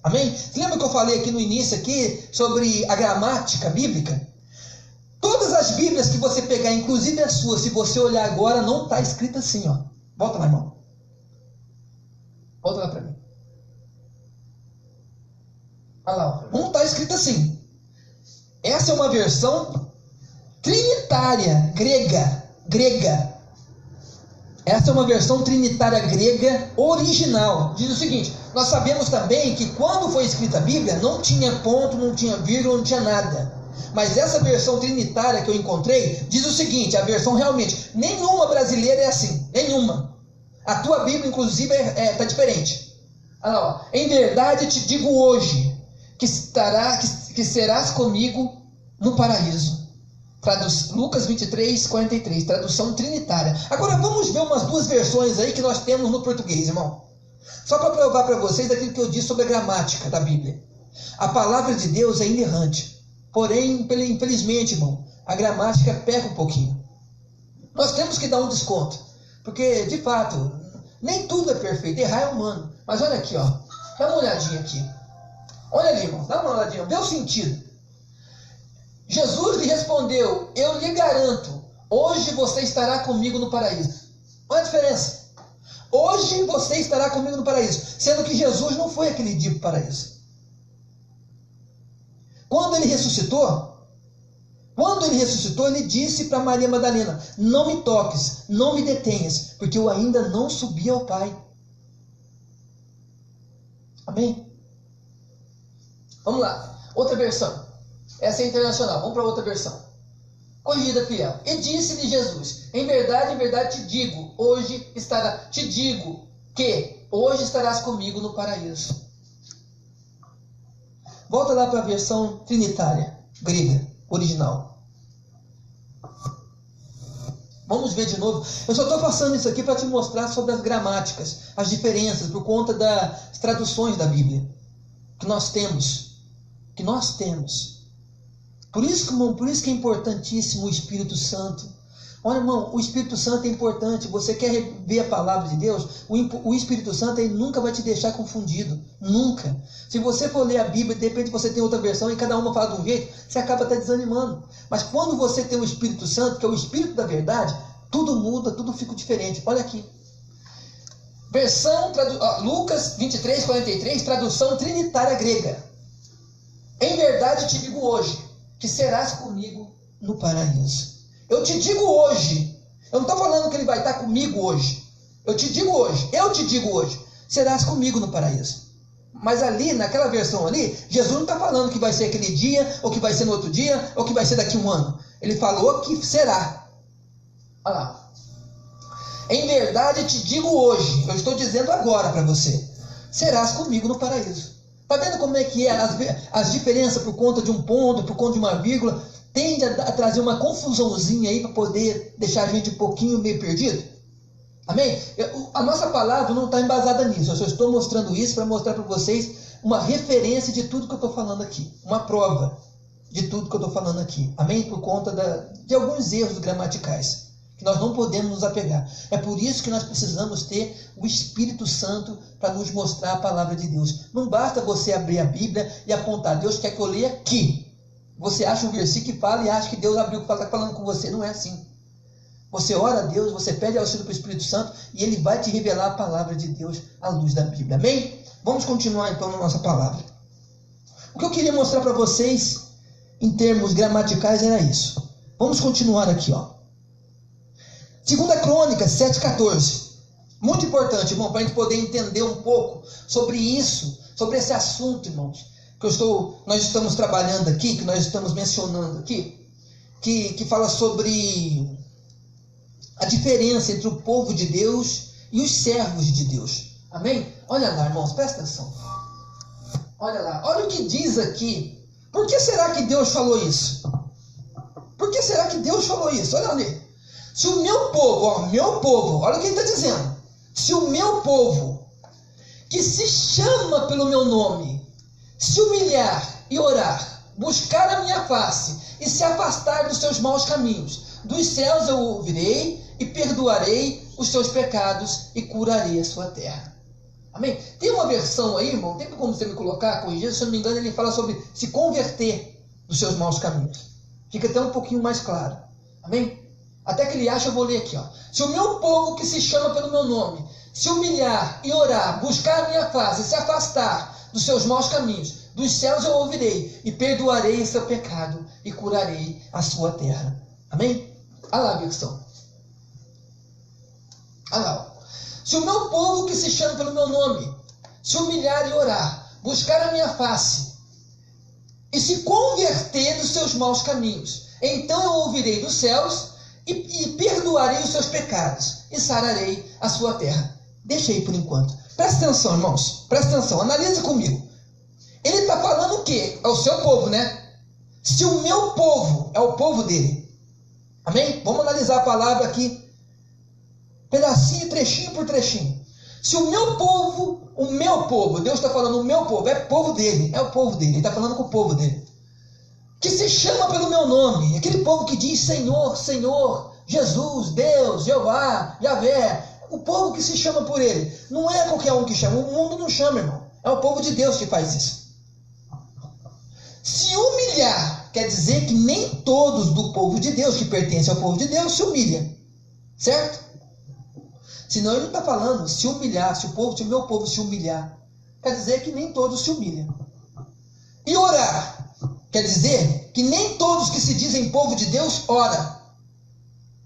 Amém? Você lembra que eu falei aqui no início aqui sobre a gramática bíblica? Todas as Bíblias que você pegar, inclusive a sua, se você olhar agora, não está escrita assim, ó. Volta lá, irmão. Volta lá para mim. Olha lá, ó. Não está escrita assim. Essa é uma versão trinitária, grega. Essa é uma versão trinitária grega original. Diz o seguinte: nós sabemos também que quando foi escrita a Bíblia, não tinha ponto, não tinha vírgula, não tinha nada. Mas essa versão trinitária que eu encontrei, diz o seguinte, a versão realmente, nenhuma brasileira é assim, nenhuma. A tua Bíblia, inclusive, está diferente. Olha lá, ó. Em verdade te digo hoje, que serás comigo no paraíso. Lucas 23, 43, tradução trinitária. Agora vamos ver umas duas versões aí que nós temos no português, irmão. Só para provar para vocês aquilo que eu disse sobre a gramática da Bíblia. A palavra de Deus é inerrante. Porém, infelizmente, irmão, a gramática peca um pouquinho. Nós temos que dar um desconto. Porque, de fato, nem tudo é perfeito. Errar é humano. Mas olha aqui, ó. Dá uma olhadinha aqui. Olha ali, irmão. Dá uma olhadinha. Vê o sentido. Jesus lhe respondeu: eu lhe garanto, hoje você estará comigo no paraíso. Olha a diferença. Hoje você estará comigo no paraíso. Sendo que Jesus não foi aquele dia para o paraíso. Quando ele ressuscitou, ele disse para Maria Madalena: não me toques, não me detenhas, porque eu ainda não subi ao Pai. Amém? Vamos lá, outra versão. Essa é internacional, vamos para outra versão. Corrigida fiel. E disse-lhe Jesus: em verdade te digo, que hoje estarás comigo no paraíso. Volta lá para a versão trinitária, grega, original. Vamos ver de novo. Eu só estou passando isso aqui para te mostrar sobre as gramáticas, as diferenças, por conta das traduções da Bíblia que nós temos. Por isso que é importantíssimo o Espírito Santo. Olha, irmão, o Espírito Santo é importante. Você quer ver a palavra de Deus? O Espírito Santo ele nunca vai te deixar confundido. Nunca. Se você for ler a Bíblia, de repente você tem outra versão e cada uma fala de um jeito, você acaba até desanimando. Mas quando você tem o Espírito Santo, que é o Espírito da verdade, tudo muda, tudo fica diferente. Olha aqui. Lucas 23, 43, tradução trinitária grega. Em verdade te digo hoje, que serás comigo no paraíso. Eu te digo hoje. Eu não estou falando que ele vai estar comigo hoje. Eu te digo hoje. Serás comigo no paraíso. Mas ali, naquela versão ali, Jesus não está falando que vai ser aquele dia, ou que vai ser no outro dia, ou que vai ser daqui a um ano. Ele falou que será. Olha lá. Em verdade te digo hoje. Eu estou dizendo agora para você. Serás comigo no paraíso. Está vendo como é que é as diferenças por conta de um ponto, por conta de uma vírgula? Tende a trazer uma confusãozinha aí para poder deixar a gente um pouquinho meio perdido. Amém? A nossa palavra não está embasada nisso. Eu só estou mostrando isso para mostrar para vocês uma referência de tudo que eu estou falando aqui. Uma prova de tudo que eu estou falando aqui. Amém? Por conta de alguns erros gramaticais que nós não podemos nos apegar. É por isso que nós precisamos ter o Espírito Santo para nos mostrar a palavra de Deus. Não basta você abrir a Bíblia e apontar: Deus quer que eu leia aqui. Você acha um versículo que fala e acha que Deus abriu, está falando com você. Não é assim. Você ora a Deus, você pede auxílio para o Espírito Santo e ele vai te revelar a palavra de Deus à luz da Bíblia. Amém? Vamos continuar então na nossa palavra. O que eu queria mostrar para vocês em termos gramaticais era isso. Vamos continuar aqui, ó. 2 Crônicas 7,14. Muito importante, irmão, para a gente poder entender um pouco sobre isso, sobre esse assunto, irmãos, que nós estamos trabalhando aqui, que nós estamos mencionando aqui. que fala sobre a diferença entre o povo de Deus e os servos de Deus. Amém? Olha lá, irmãos, presta atenção. Olha lá, olha o que diz aqui. Por que será que Deus falou isso? Por que será que Deus falou isso? Olha ali. Se o meu povo, olha o que ele está dizendo. Se o meu povo, que se chama pelo meu nome, se humilhar e orar, buscar a minha face e se afastar dos seus maus caminhos, dos céus eu ouvirei e perdoarei os seus pecados e curarei a sua terra. Amém? Tem uma versão aí, irmão, tem como você me colocar, corrigir, se eu não me engano, ele fala sobre se converter dos seus maus caminhos. Fica até um pouquinho mais claro. Amém? Até que ele acha, eu vou ler aqui, ó. Se o meu povo que se chama pelo meu nome, se humilhar e orar, buscar a minha face, se afastar dos seus maus caminhos, dos céus eu ouvirei e perdoarei o seu pecado e curarei a sua terra. Amém? Olha lá a versão. Olha lá, ó. Se o meu povo que se chama pelo meu nome, se humilhar e orar, buscar a minha face e se converter dos seus maus caminhos, então eu ouvirei dos céus e perdoarei os seus pecados e sararei a sua terra. Deixa aí por enquanto. Presta atenção, irmãos. Presta atenção. Analisa comigo. Ele está falando o quê? É o seu povo, né? Se o meu povo é o povo dele. Amém? Vamos analisar a palavra aqui. Pedacinho, trechinho por trechinho. Se o meu povo, Deus está falando o meu povo, é povo dele. É o povo dele. Ele está falando com o povo dele. Que se chama pelo meu nome. Aquele povo que diz Senhor, Senhor, Jesus, Deus, Jeová, Javé. O povo que se chama por ele. Não é qualquer um que chama. O mundo não chama, irmão. É o povo de Deus que faz isso. Se humilhar, quer dizer que nem todos do povo de Deus, que pertencem ao povo de Deus, se humilham. Certo? Senão ele não está falando se humilhar, se o meu povo se humilhar. Quer dizer que nem todos se humilham. E orar, quer dizer que nem todos que se dizem povo de Deus ora.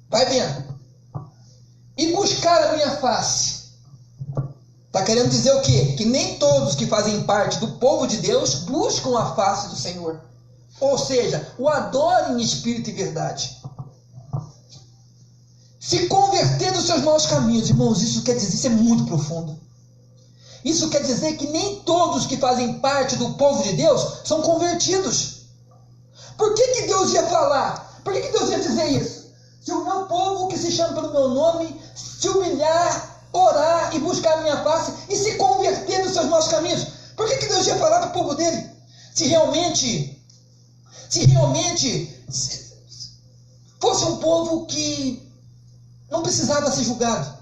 Vai vendo. E buscar a minha face. Está querendo dizer o quê? Que nem todos que fazem parte do povo de Deus buscam a face do Senhor. Ou seja, o adorem em espírito e verdade. Se converter dos seus maus caminhos. Irmãos, isso quer dizer, isso é muito profundo. Isso quer dizer que nem todos que fazem parte do povo de Deus são convertidos. Por que Deus ia falar? Por que Deus ia dizer isso? Se o meu povo que se chama pelo meu nome se humilhar, orar e buscar a minha face e se converter dos seus maus caminhos. Por que Deus ia falar para o povo dele? Se realmente fosse um povo que não precisava ser julgado.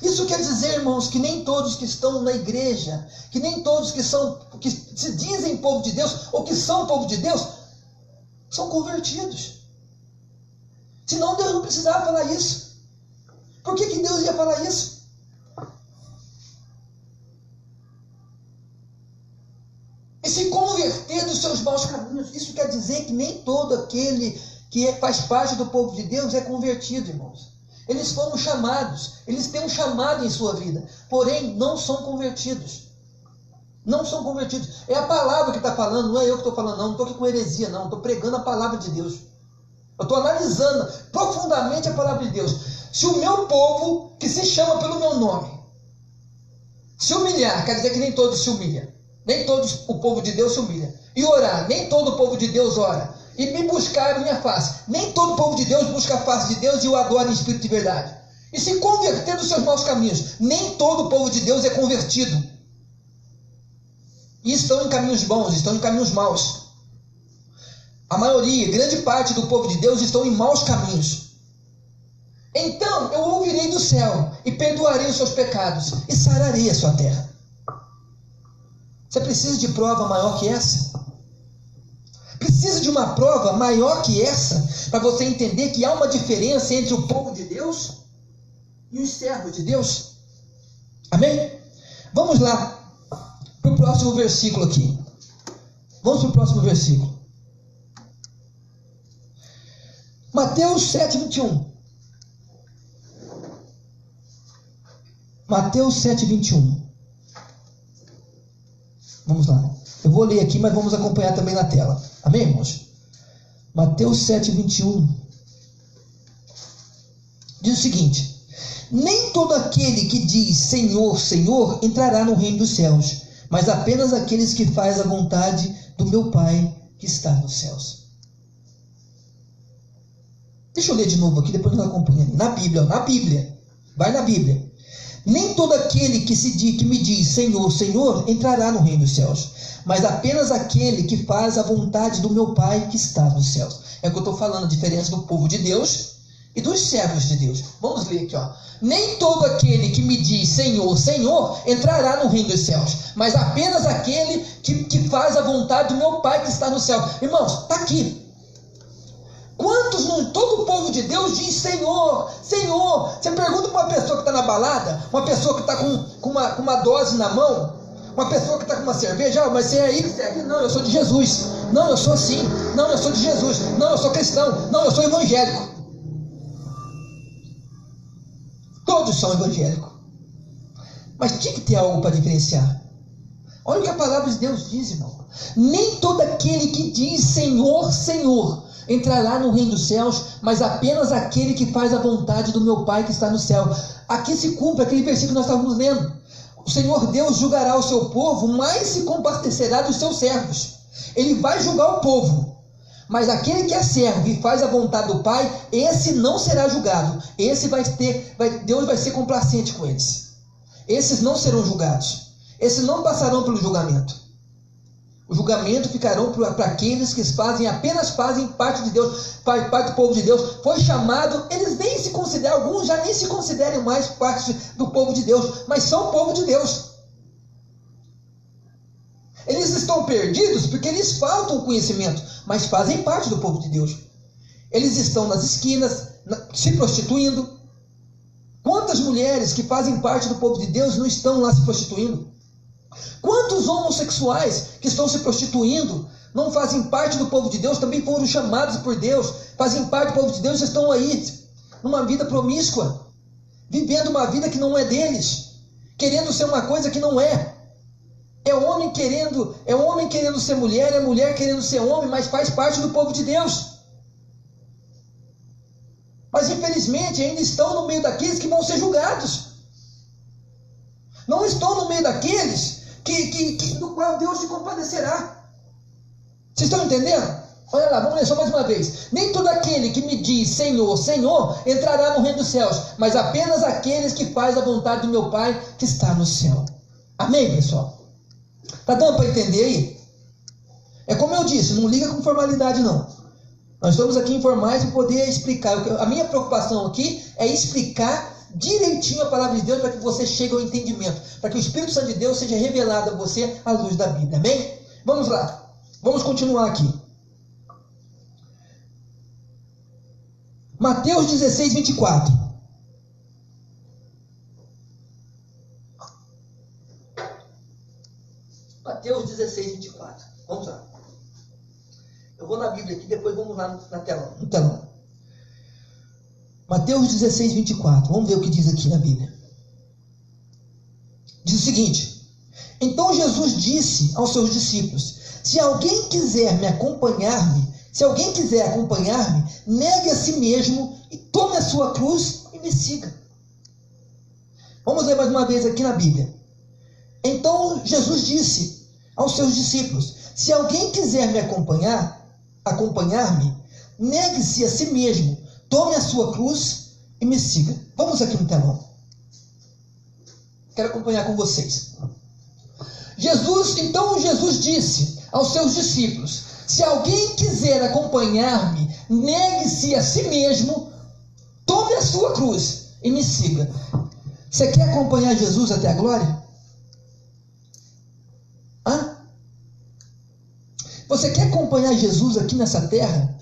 Isso quer dizer, irmãos, que nem todos que estão na igreja, que nem todos que se dizem povo de Deus, ou que são povo de Deus, são convertidos. Senão Deus não precisava falar isso. Por que Deus ia falar isso? E se converter dos seus maus caminhos. Isso quer dizer que nem todo aquele que faz parte do povo de Deus é convertido, irmãos. Eles foram chamados, eles têm um chamado em sua vida, porém não são convertidos. Não são convertidos. É a palavra que está falando, não é eu que estou falando, não estou aqui com heresia, não. Estou pregando a palavra de Deus. Eu estou analisando profundamente a palavra de Deus. Se o meu povo, que se chama pelo meu nome, se humilhar, quer dizer que nem todos se humilham. Nem todos o povo de Deus se humilha. E orar, nem todo o povo de Deus ora. E me buscar a minha face. Nem todo o povo de Deus busca a face de Deus e o adora em espírito de verdade. E se converter dos seus maus caminhos. Nem todo o povo de Deus é convertido. E estão em caminhos bons, estão em caminhos maus. A maioria, grande parte do povo de Deus estão em maus caminhos. Então eu ouvirei do céu e perdoarei os seus pecados e sararei a sua terra. Você precisa de prova maior que essa? Precisa de uma prova maior que essa para você entender que há uma diferença entre o povo de Deus e os servos de Deus? Amém? Vamos lá para o próximo versículo aqui. Vamos para o próximo versículo. Mateus 7:21. Mateus 7:21. Vamos lá. Eu vou ler aqui, mas vamos acompanhar também na tela. Amém, irmãos? Mateus 7, 21. Diz o seguinte: nem todo aquele que diz Senhor, Senhor entrará no reino dos céus, mas apenas aqueles que fazem a vontade do meu Pai que está nos céus. Deixa eu ler de novo aqui, depois nós acompanhamos. Na Bíblia, vai na Bíblia. Nem todo aquele que me diz Senhor, Senhor entrará no reino dos céus, mas apenas aquele que faz a vontade do meu Pai que está nos céus. É o que eu estou falando, a diferença do povo de Deus e dos servos de Deus. Vamos ler aqui, ó. Nem todo aquele que me diz Senhor, Senhor entrará no reino dos céus, mas apenas aquele que faz a vontade do meu Pai que está no céu. Irmãos, está aqui. Quantos, todo o povo de Deus diz Senhor, Senhor? Você pergunta para uma pessoa que está na balada, uma pessoa que está com uma dose na mão, uma pessoa que está com uma cerveja, mas você é isso, você é aquilo. Não, eu sou de Jesus. Não, eu sou assim. Não, eu sou de Jesus. Não, eu sou cristão. Não, eu sou evangélico. Todos são evangélicos. Mas tinha que ter algo para diferenciar. Olha o que a palavra de Deus diz, irmão. Nem todo aquele que diz Senhor, Senhor entrará no reino dos céus, mas apenas aquele que faz a vontade do meu Pai que está no céu. Aqui se cumpre aquele versículo que nós estávamos lendo. O Senhor Deus julgará o seu povo, mas se compadecerá dos seus servos. Ele vai julgar o povo, mas aquele que é servo e faz a vontade do Pai, esse não será julgado. Esse Deus vai ser complacente com eles. Esses não serão julgados. Esses não passarão pelo julgamento. O julgamento ficarão para aqueles que apenas fazem parte de Deus, parte do povo de Deus. Foi chamado, eles nem se consideram, alguns já nem se consideram mais parte do povo de Deus, mas são povo de Deus. Eles estão perdidos porque eles faltam conhecimento, mas fazem parte do povo de Deus. Eles estão nas esquinas, se prostituindo. Quantas mulheres que fazem parte do povo de Deus não estão lá se prostituindo? Quantos homossexuais que estão se prostituindo não fazem parte do povo de Deus, também foram chamados por Deus, fazem parte do povo de Deus, estão aí numa vida promíscua, vivendo uma vida que não é deles, querendo ser uma coisa que não é. É homem querendo ser mulher, é mulher querendo ser homem, mas faz parte do povo de Deus. Mas infelizmente ainda estão no meio daqueles que vão ser julgados. Não estão no meio daqueles do qual Deus se compadecerá. Vocês estão entendendo? Olha lá, vamos ler só mais uma vez. Nem todo aquele que me diz Senhor, Senhor entrará no reino dos céus, mas apenas aqueles que fazem a vontade do meu Pai que está no céu. Amém, pessoal? Está dando para entender aí? É como eu disse, não liga com formalidade não. Nós estamos aqui informais para poder explicar. A minha preocupação aqui é explicar direitinho a palavra de Deus para que você chegue ao entendimento, para que o Espírito Santo de Deus seja revelado a você à luz da Bíblia. Amém? Vamos lá. Vamos continuar aqui. Mateus 16, 24. Mateus 16, 24. Vamos lá. Eu vou na Bíblia aqui, depois vamos lá no telão. Mateus 16, 24. Vamos ver o que diz aqui na Bíblia. Diz o seguinte: então Jesus disse aos seus discípulos: se alguém quiser acompanhar-me, negue a si mesmo e tome a sua cruz e me siga. Vamos ler mais uma vez aqui na Bíblia. Então Jesus disse aos seus discípulos: se alguém quiser acompanhar-me, negue-se a si mesmo, tome a sua cruz e me siga. Vamos aqui no telão. Quero acompanhar com vocês. Então Jesus disse aos seus discípulos: se alguém quiser acompanhar-me, negue-se a si mesmo, tome a sua cruz e me siga. Você quer acompanhar Jesus até a glória? Hã? Você quer acompanhar Jesus aqui nessa terra?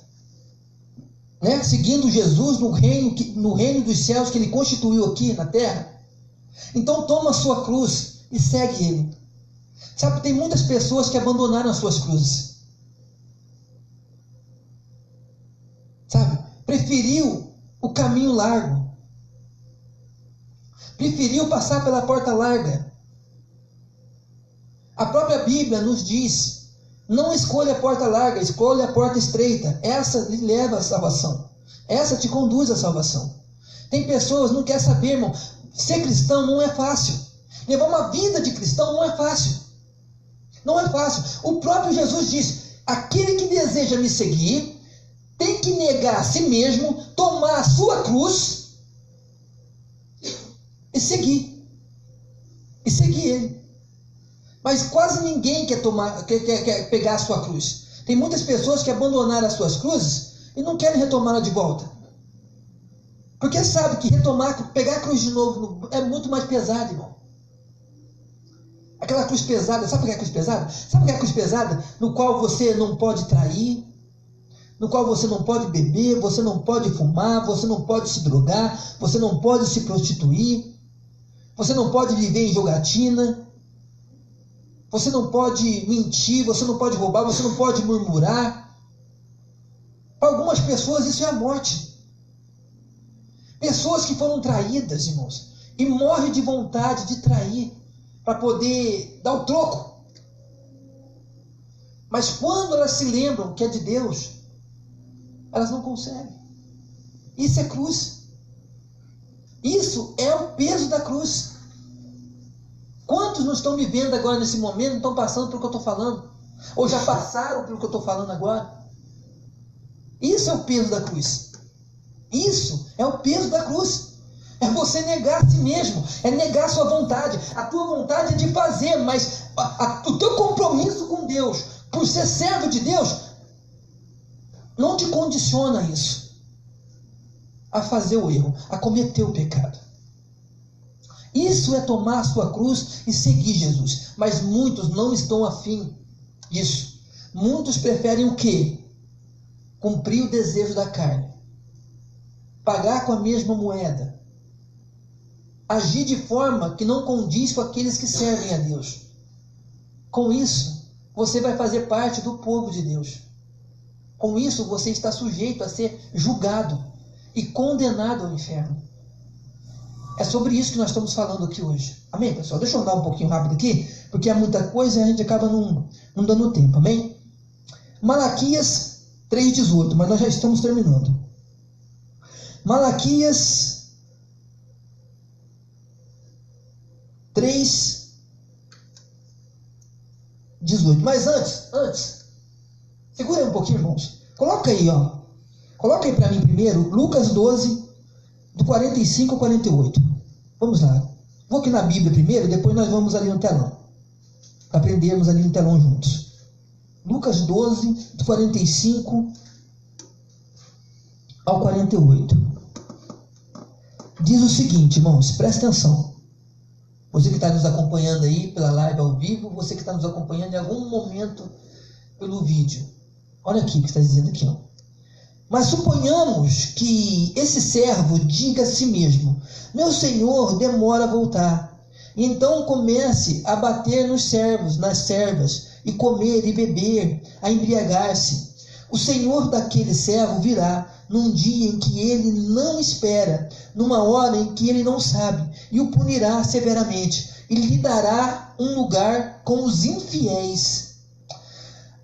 Né? Seguindo Jesus no reino dos céus que Ele constituiu aqui na terra? Então toma a sua cruz e segue Ele. Sabe, tem muitas pessoas que abandonaram as suas cruzes. Sabe, preferiu o caminho largo. Preferiu passar pela porta larga. A própria Bíblia nos diz Não escolha a porta larga, escolha a porta estreita. Essa lhe leva à salvação. Essa te conduz à salvação. Tem pessoas que não querem saber, irmão. Ser cristão não é fácil. Levar uma vida de cristão não é fácil. Não é fácil. O próprio Jesus disse: aquele que deseja me seguir tem que negar a si mesmo, tomar a sua cruz e seguir. E seguir ele. Mas quase ninguém quer pegar a sua cruz. Tem muitas pessoas que abandonaram as suas cruzes e não querem retomá-la de volta. Porque sabe que pegar a cruz de novo é muito mais pesado, irmão. Aquela cruz pesada, sabe o que é a cruz pesada? Sabe o que é a cruz pesada? No qual você não pode trair, no qual você não pode beber, você não pode fumar, você não pode se drogar, você não pode se prostituir, você não pode viver em jogatina, você não pode mentir, você não pode roubar, você não pode murmurar. Para algumas pessoas isso é a morte. Pessoas que foram traídas, irmãos, e morrem de vontade de trair para poder dar o troco. Mas quando elas se lembram que é de Deus, elas não conseguem. Isso é cruz. Isso é o peso da cruz. Quantos não estão vivendo agora nesse momento, não estão passando pelo que eu estou falando? Ou já passaram pelo que eu estou falando agora? Isso é o peso da cruz. Isso é o peso da cruz. É você negar a si mesmo, é negar a sua vontade. A tua vontade é de fazer, mas o teu compromisso com Deus, por ser servo de Deus, não te condiciona isso a fazer o erro, a cometer o pecado. Isso é tomar a sua cruz e seguir Jesus. Mas muitos não estão afim disso. Muitos preferem o quê? Cumprir o desejo da carne, pagar com a mesma moeda, agir de forma que não condiz com aqueles que servem a Deus. Com isso, você vai fazer parte do povo de Deus. Com isso, você está sujeito a ser julgado e condenado ao inferno. É sobre isso que nós estamos falando aqui hoje. Amém, pessoal? Deixa eu andar um pouquinho rápido aqui, porque é muita coisa e a gente acaba não dando tempo. Amém? Malaquias 3,18, mas nós já estamos terminando. Malaquias 3:18. Mas antes, segura aí um pouquinho, irmãos. Coloca aí para mim primeiro, Lucas 12, do 45 ao 48. Vamos lá. Vou aqui na Bíblia primeiro, depois nós vamos ali no telão. Para aprendermos ali no telão juntos. Lucas 12, do 45 ao 48. Diz o seguinte, irmãos, presta atenção. Você que está nos acompanhando aí pela live ao vivo, você que está nos acompanhando em algum momento pelo vídeo. Olha aqui o que está dizendo aqui. Mas suponhamos que esse servo diga a si mesmo: meu senhor demora a voltar. E então comece a bater nos servos, nas servas, e comer e beber, a embriagar-se. O senhor daquele servo virá num dia em que ele não espera, numa hora em que ele não sabe, e o punirá severamente, e lhe dará um lugar com os infiéis.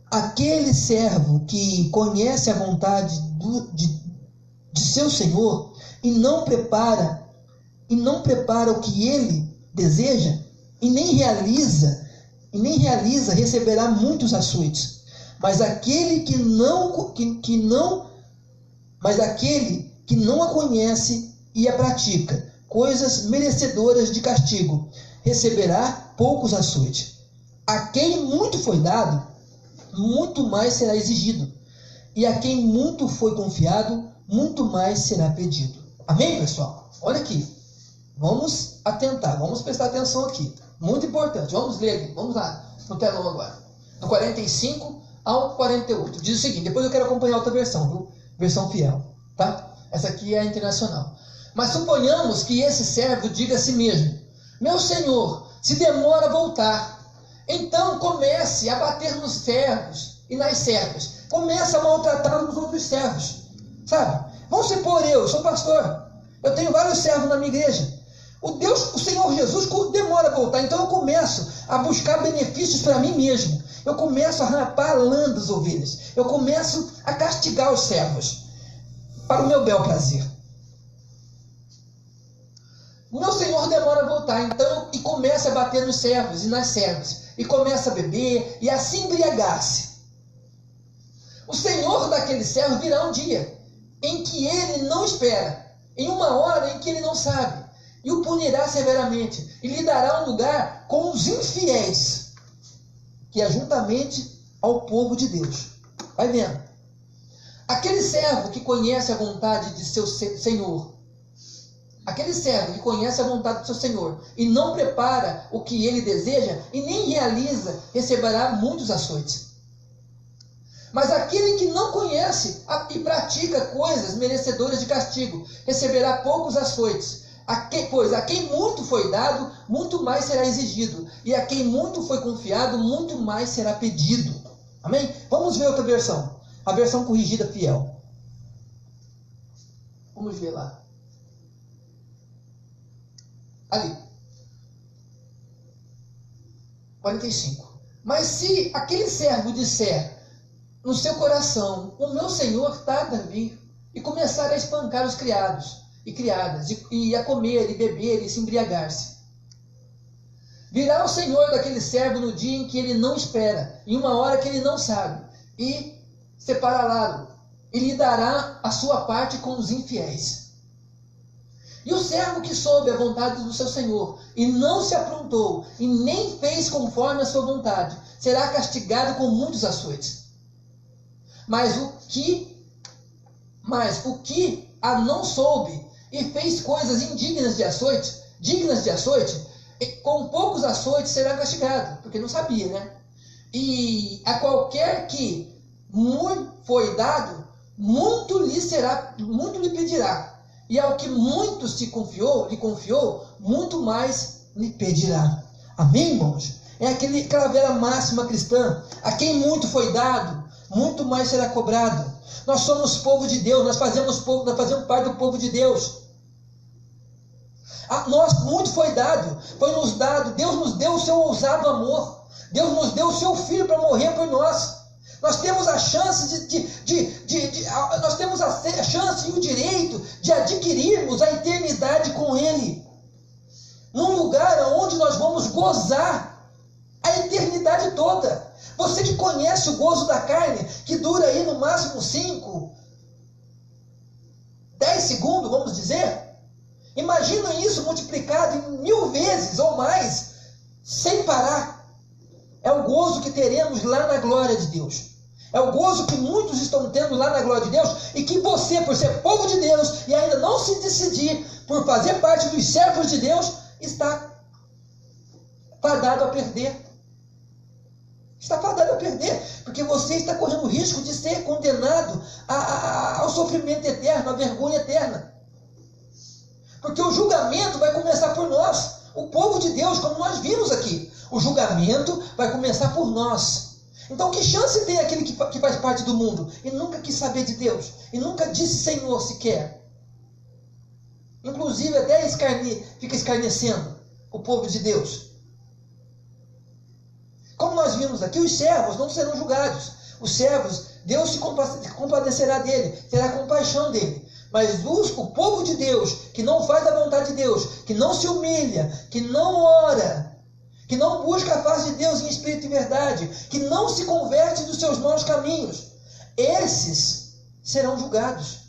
Aquele servo que conhece a vontade de seu senhor e não prepara o que ele deseja e nem realiza, receberá muitos açoites. Mas aquele que não a conhece e a pratica, coisas merecedoras de castigo, receberá poucos açoites. A quem muito foi dado, muito mais será exigido. E a quem muito foi confiado, muito mais será pedido. Amém, pessoal? Olha aqui. Vamos atentar, vamos prestar atenção aqui. Muito importante. Vamos ler aqui. Vamos lá no telão agora. Do 45 ao 48. Diz o seguinte, depois eu quero acompanhar outra versão, viu? Versão fiel, tá? Essa aqui é a internacional. Mas suponhamos que esse servo diga a si mesmo: meu senhor, se demora a voltar, então comece a bater nos servos e nas servas. Comece a maltratar os outros servos. Sabe? Vamos supor, eu sou pastor. Eu tenho vários servos na minha igreja. O Senhor Jesus demora a voltar, então eu começo a buscar benefícios para mim mesmo. Eu começo a rapar a lã das ovelhas. Eu começo a castigar os servos para o meu bel prazer. O meu Senhor demora a voltar, então, e começa a bater nos servos e nas servas, e começa a beber, e assim embriagar-se. O Senhor daquele servo virá um dia em que ele não espera, em uma hora em que ele não sabe, e o punirá severamente, e lhe dará um lugar com os infiéis, que é juntamente ao povo de Deus. Vai vendo? Aquele servo que conhece a vontade de seu Senhor, aquele servo que conhece a vontade do seu Senhor e não prepara o que ele deseja e nem realiza, receberá muitos açoites. Mas aquele que não conhece e pratica coisas merecedoras de castigo, receberá poucos açoites. Pois a quem muito foi dado, muito mais será exigido. E a quem muito foi confiado, muito mais será pedido. Amém? Vamos ver outra versão. A versão corrigida fiel. Vamos ver lá. Ali. 45. Mas se aquele servo disser no seu coração, o meu Senhor tarda a vir, e começar a espancar os criados e criadas, e a comer, e beber, e se embriagar-se. Virá o Senhor daquele servo no dia em que ele não espera, em uma hora que ele não sabe, e separá-lo, e lhe dará a sua parte com os infiéis. E o servo que soube a vontade do seu Senhor, e não se aprontou, e nem fez conforme a sua vontade, será castigado com muitos açoites. Mas o que a não soube, e fez coisas indignas de açoite, com poucos açoites será castigado, porque não sabia, né? E a qualquer que muito foi dado, muito lhe pedirá. E ao que muito lhe confiou, muito mais lhe pedirá. Amém, irmãos? É aquela velha máxima cristã. A quem muito foi dado, muito mais será cobrado. Nós somos povo de Deus, nós fazemos parte do povo de Deus. Nós muito foi nos dado, Deus nos deu o seu ousado amor, Deus nos deu o seu Filho para morrer por nós. Nós temos a chance nós temos a chance e o direito de adquirirmos a eternidade com Ele, num lugar onde nós vamos gozar a eternidade toda. Você que conhece o gozo da carne, que dura aí no máximo 5, 10 segundos, vamos dizer. Imagina isso multiplicado em 1000 vezes ou mais, sem parar. É o gozo que teremos lá na glória de Deus. É o gozo que muitos estão tendo lá na glória de Deus, e que você, por ser povo de Deus e ainda não se decidir por fazer parte dos servos de Deus, está fadado a perder. Está fadado a perder, porque você está correndo o risco de ser condenado ao sofrimento eterno, à vergonha eterna. Porque o julgamento vai começar por nós, o povo de Deus, como nós vimos aqui. O julgamento vai começar por nós. Então, que chance tem aquele que faz parte do mundo e nunca quis saber de Deus, e nunca disse Senhor sequer? Inclusive, até fica escarnecendo o povo de Deus. Como nós vimos aqui, os servos não serão julgados. Os servos, Deus se compadecerá dele, terá compaixão dele. Mas o povo de Deus, que não faz a vontade de Deus, que não se humilha, que não ora, que não busca a face de Deus em espírito e verdade, que não se converte dos seus maus caminhos, esses serão julgados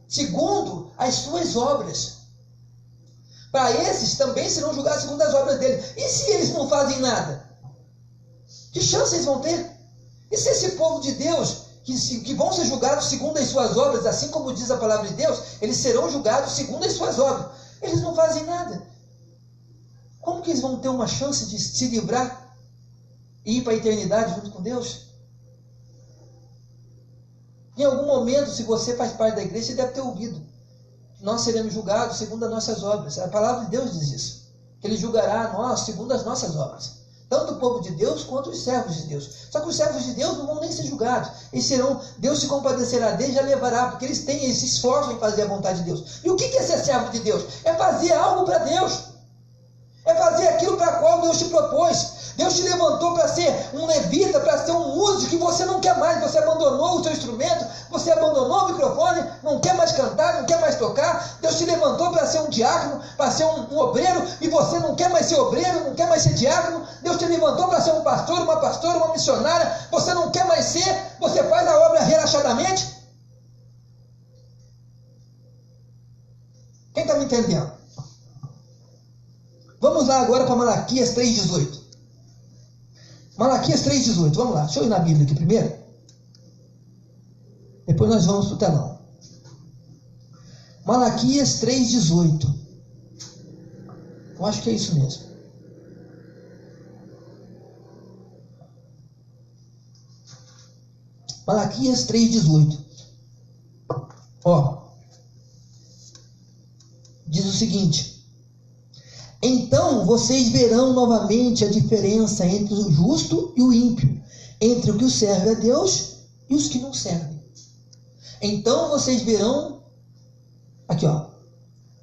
segundo as suas obras. Para esses também serão julgados segundo as obras dele. E se eles não fazem nada? Que chance eles vão ter? E se esse povo de Deus, que vão ser julgados segundo as suas obras, assim como diz a palavra de Deus, eles serão julgados segundo as suas obras, eles não fazem nada, como que eles vão ter uma chance de se livrar e ir para a eternidade junto com Deus? Em algum momento, se você faz parte da igreja, você deve ter ouvido: nós seremos julgados segundo as nossas obras. A palavra de Deus diz isso, que Ele julgará a nós segundo as nossas obras. tanto o povo de Deus quanto os servos de Deus. Só que os servos de Deus não vão nem ser julgados. Eles serão, Deus se compadecerá deles e já levará, porque eles se esforçam em fazer a vontade de Deus. E o que é ser servo de Deus? É fazer algo para Deus. É fazer aquilo para qual Deus te propôs. Deus te levantou para ser um levita, para ser um músico, e você não quer mais, você abandonou o seu instrumento, você abandonou o microfone, não quer mais cantar, não quer mais tocar. Deus te levantou para ser um diácono, para ser um obreiro, e você não quer mais ser obreiro, não quer mais ser diácono. Deus te levantou para ser um pastor, uma pastora, uma missionária, você não quer mais ser, você faz a obra relaxadamente. Quem está me entendendo? Vamos lá agora para Malaquias 3,18. Malaquias 3,18, vamos lá, deixa eu ir na Bíblia aqui primeiro. Depois nós vamos para o telão. Malaquias 3,18. Eu acho que é isso mesmo. Malaquias 3,18. Ó. Diz o seguinte: então vocês verão novamente a diferença entre o justo e o ímpio, entre o que serve a Deus e os que não servem. Então vocês verão, aqui ó,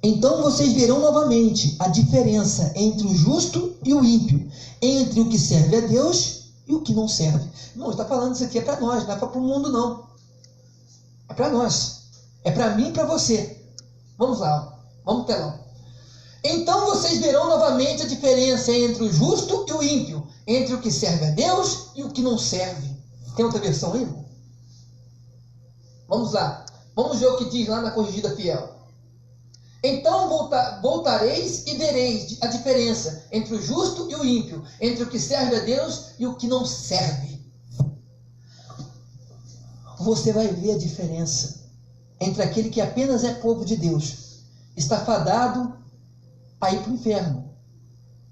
então vocês verão novamente a diferença entre o justo e o ímpio, entre o que serve a Deus e o que não serve. Irmão, está falando isso aqui é para nós, não é para o mundo não. É para nós. É para mim e para você. Vamos lá, ó. Vamos pro telão. Então vocês verão novamente a diferença entre o justo e o ímpio, entre o que serve a Deus e o que não serve. Tem outra versão aí? Vamos lá. Vamos ver o que diz lá na Corrigida Fiel. Então voltareis e vereis a diferença entre o justo e o ímpio, entre o que serve a Deus e o que não serve. Você vai ver a diferença entre aquele que apenas é povo de Deus, está fadado a ir para o inferno,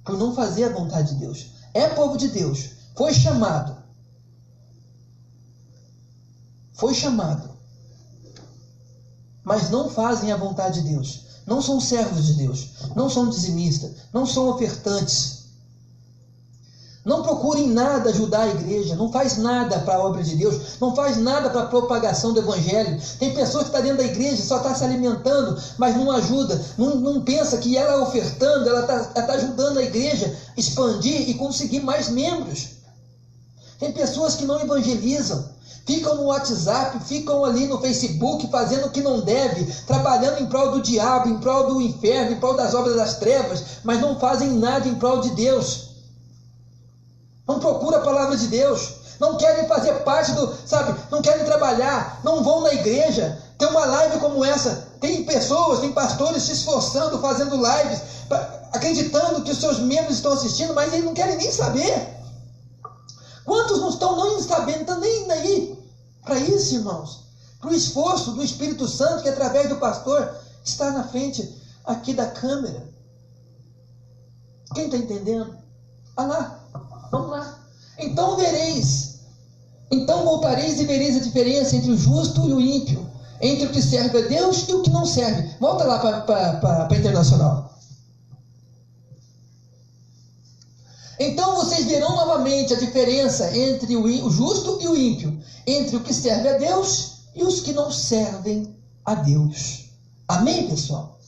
por não fazer a vontade de Deus. É povo de Deus, foi chamado, mas não fazem a vontade de Deus, não são servos de Deus, não são dizimistas, não são ofertantes, não procurem nada ajudar a igreja, não faz nada para a obra de Deus, não faz nada para a propagação do evangelho. Tem pessoas que estão dentro da igreja, só está se alimentando, mas não ajuda, não pensa que ela ofertando, ela está ajudando a igreja a expandir e conseguir mais membros. Tem pessoas que não evangelizam, ficam no WhatsApp, ficam ali no Facebook fazendo o que não deve, trabalhando em prol do diabo, em prol do inferno, em prol das obras das trevas, mas não fazem nada em prol de Deus. Não procuram a palavra de Deus, não querem fazer parte não querem trabalhar, não vão na igreja. Tem uma live como essa, tem pessoas, tem pastores se esforçando, fazendo lives, acreditando que os seus membros estão assistindo, mas eles não querem nem saber. Quantos não estão nem sabendo, não estão nem aí para isso, irmãos? Para o esforço do Espírito Santo, que através do pastor está na frente aqui da câmera. Quem está entendendo? Olha lá. Vamos lá. Então voltareis e vereis a diferença entre o justo e o ímpio, entre o que serve a Deus e o que não serve. Volta lá para a Internacional. Então vocês verão novamente a diferença entre o justo e o ímpio, entre o que serve a Deus e os que não servem a Deus. Amém, pessoal?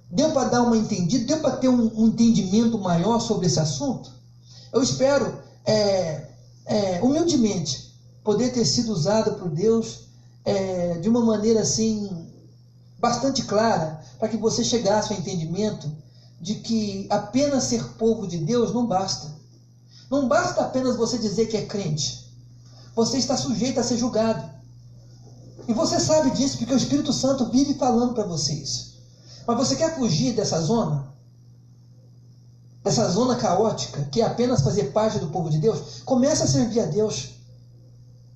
Deu para dar uma entendida? Deu para ter um entendimento maior sobre esse assunto? Eu espero, humildemente, poder ter sido usado por Deus de uma maneira assim, bastante clara, para que você chegasse ao entendimento de que apenas ser povo de Deus não basta. Não basta apenas você dizer que é crente. Você está sujeito a ser julgado. E você sabe disso, porque o Espírito Santo vive falando para vocês. Mas você quer fugir dessa zona? Dessa zona caótica, que é apenas fazer parte do povo de Deus? Começa a servir a Deus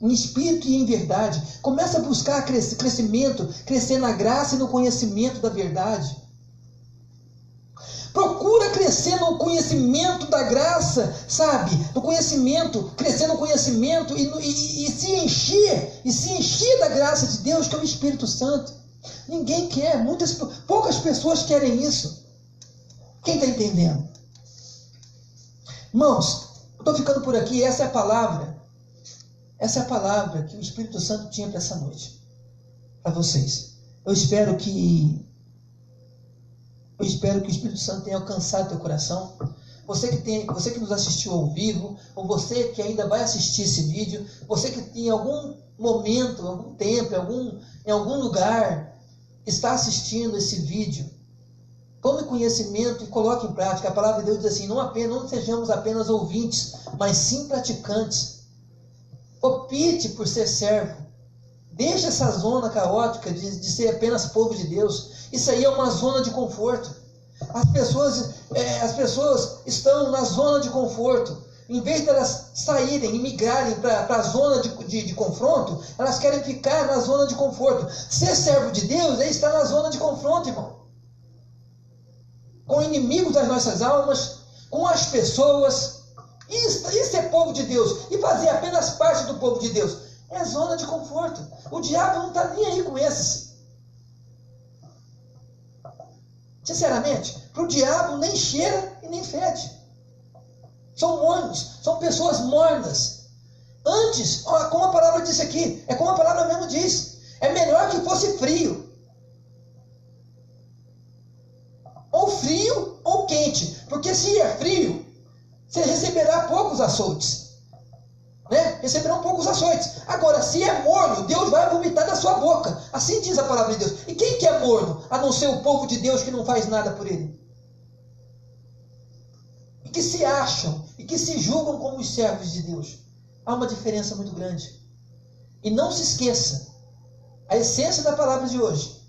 em espírito e em verdade. Começa a buscar crescimento, crescer na graça e no conhecimento da verdade. Procura crescer no conhecimento da graça, sabe? No conhecimento, crescer no conhecimento e se encher da graça de Deus, que é o Espírito Santo. Ninguém quer, poucas pessoas querem isso. Quem está entendendo? Irmãos, eu estou ficando por aqui. Essa é a palavra que o Espírito Santo tinha para essa noite, para vocês. Eu espero que o Espírito Santo tenha alcançado teu coração. Você que nos assistiu ao vivo, ou você que ainda vai assistir esse vídeo, você que em algum momento, algum tempo, em algum lugar está assistindo esse vídeo, tome conhecimento e coloque em prática. A palavra de Deus diz assim: não sejamos apenas ouvintes, mas sim praticantes. Opte por ser servo. Deixe essa zona caótica de ser apenas povo de Deus. Isso aí é uma zona de conforto. As pessoas estão na zona de conforto. Em vez de elas saírem e migrarem para a zona de confronto, elas querem ficar na zona de conforto. Ser servo de Deus é estar na zona de confronto, irmão. Com inimigos das nossas almas, com as pessoas. Isso é povo de Deus. E fazer apenas parte do povo de Deus é zona de conforto. O diabo não está nem aí com esses. Sinceramente, para o diabo nem cheira e nem fede. São mornos, são pessoas mornas. Antes, como a palavra disse aqui, é como a palavra mesmo diz, é melhor que fosse frio. Ou frio ou quente. Porque se é frio, você receberá poucos açoites. Né? Receberão poucos açoites. Agora, se é morno, Deus vai vomitar da sua boca. Assim diz a palavra de Deus. E quem que é morno, a não ser o povo de Deus que não faz nada por ele? E que se acham, e que se julgam como os servos de Deus. Há uma diferença muito grande. E não se esqueça, a essência da palavra de hoje: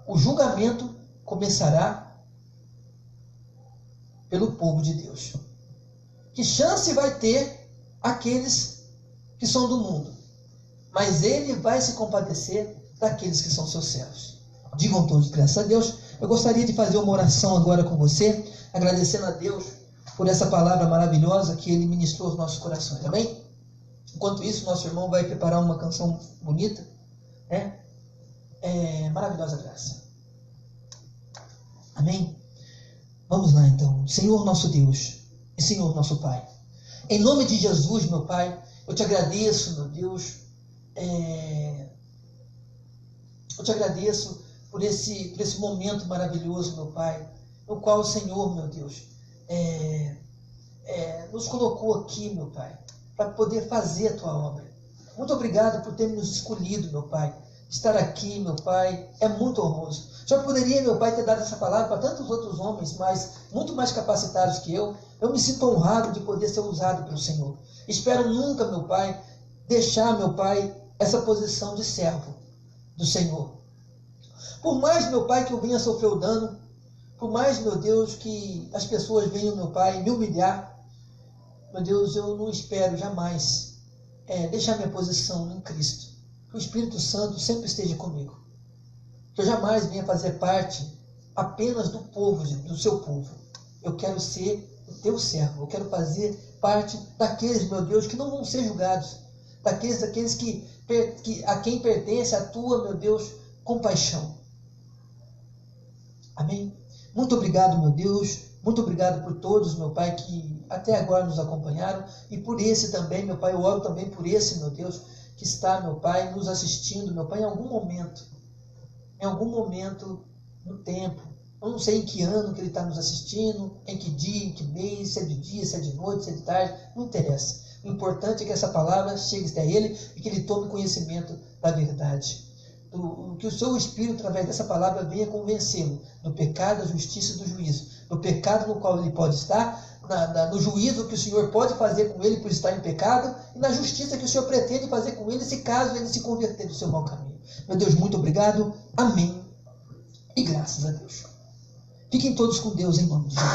o julgamento começará pelo povo de Deus. Que chance vai ter aqueles que são do mundo? Mas ele vai se compadecer daqueles que são seus servos. Digam todos, graças a Deus. Eu gostaria de fazer uma oração agora com você, agradecendo a Deus por essa palavra maravilhosa que ele ministrou aos nossos corações. Amém? Enquanto isso, nosso irmão vai preparar uma canção bonita, né? Maravilhosa graça. Amém? Vamos lá então. Senhor nosso Deus e Senhor nosso Pai, em nome de Jesus, meu Pai, eu te agradeço, meu Deus, eu te agradeço por esse momento maravilhoso, meu Pai, no qual o Senhor, meu Deus, nos colocou aqui, meu Pai, para poder fazer a Tua obra. Muito obrigado por ter nos escolhido, meu Pai. Estar aqui, meu Pai, é muito honroso. Já poderia, meu Pai, ter dado essa palavra para tantos outros homens, mas muito mais capacitados que eu. Eu me sinto honrado de poder ser usado pelo Senhor. Espero nunca, meu Pai, deixar, meu Pai, essa posição de servo do Senhor. Por mais, meu Pai, que eu venha sofrer o dano, por mais, meu Deus, que as pessoas venham, meu Pai, me humilhar, meu Deus, eu não espero jamais deixar minha posição em Cristo. Que o Espírito Santo sempre esteja comigo. Que eu jamais venha fazer parte apenas do seu povo. Eu quero ser o teu servo. Eu quero fazer parte daqueles, meu Deus, que não vão ser julgados. Daqueles a quem pertence a tua, meu Deus, compaixão. Amém? Muito obrigado, meu Deus. Muito obrigado por todos, meu Pai, que até agora nos acompanharam. E por esse também, meu Pai, eu oro também por esse, meu Deus, que está, meu Pai, nos assistindo, meu Pai, em algum momento no tempo. Eu não sei em que ano que ele está nos assistindo, em que dia, em que mês, se é de dia, se é de noite, se é de tarde, não interessa. O importante é que essa palavra chegue até ele e que ele tome conhecimento da verdade. Que o seu Espírito, através dessa palavra, venha convencê-lo do pecado, da justiça e do juízo. Do pecado no qual ele pode estar, no juízo que o Senhor pode fazer com ele por estar em pecado, e na justiça que o Senhor pretende fazer com ele, se caso ele se converter do seu mau caminho. Meu Deus, muito obrigado. Amém. E graças a Deus. Fiquem todos com Deus em nome de Jesus.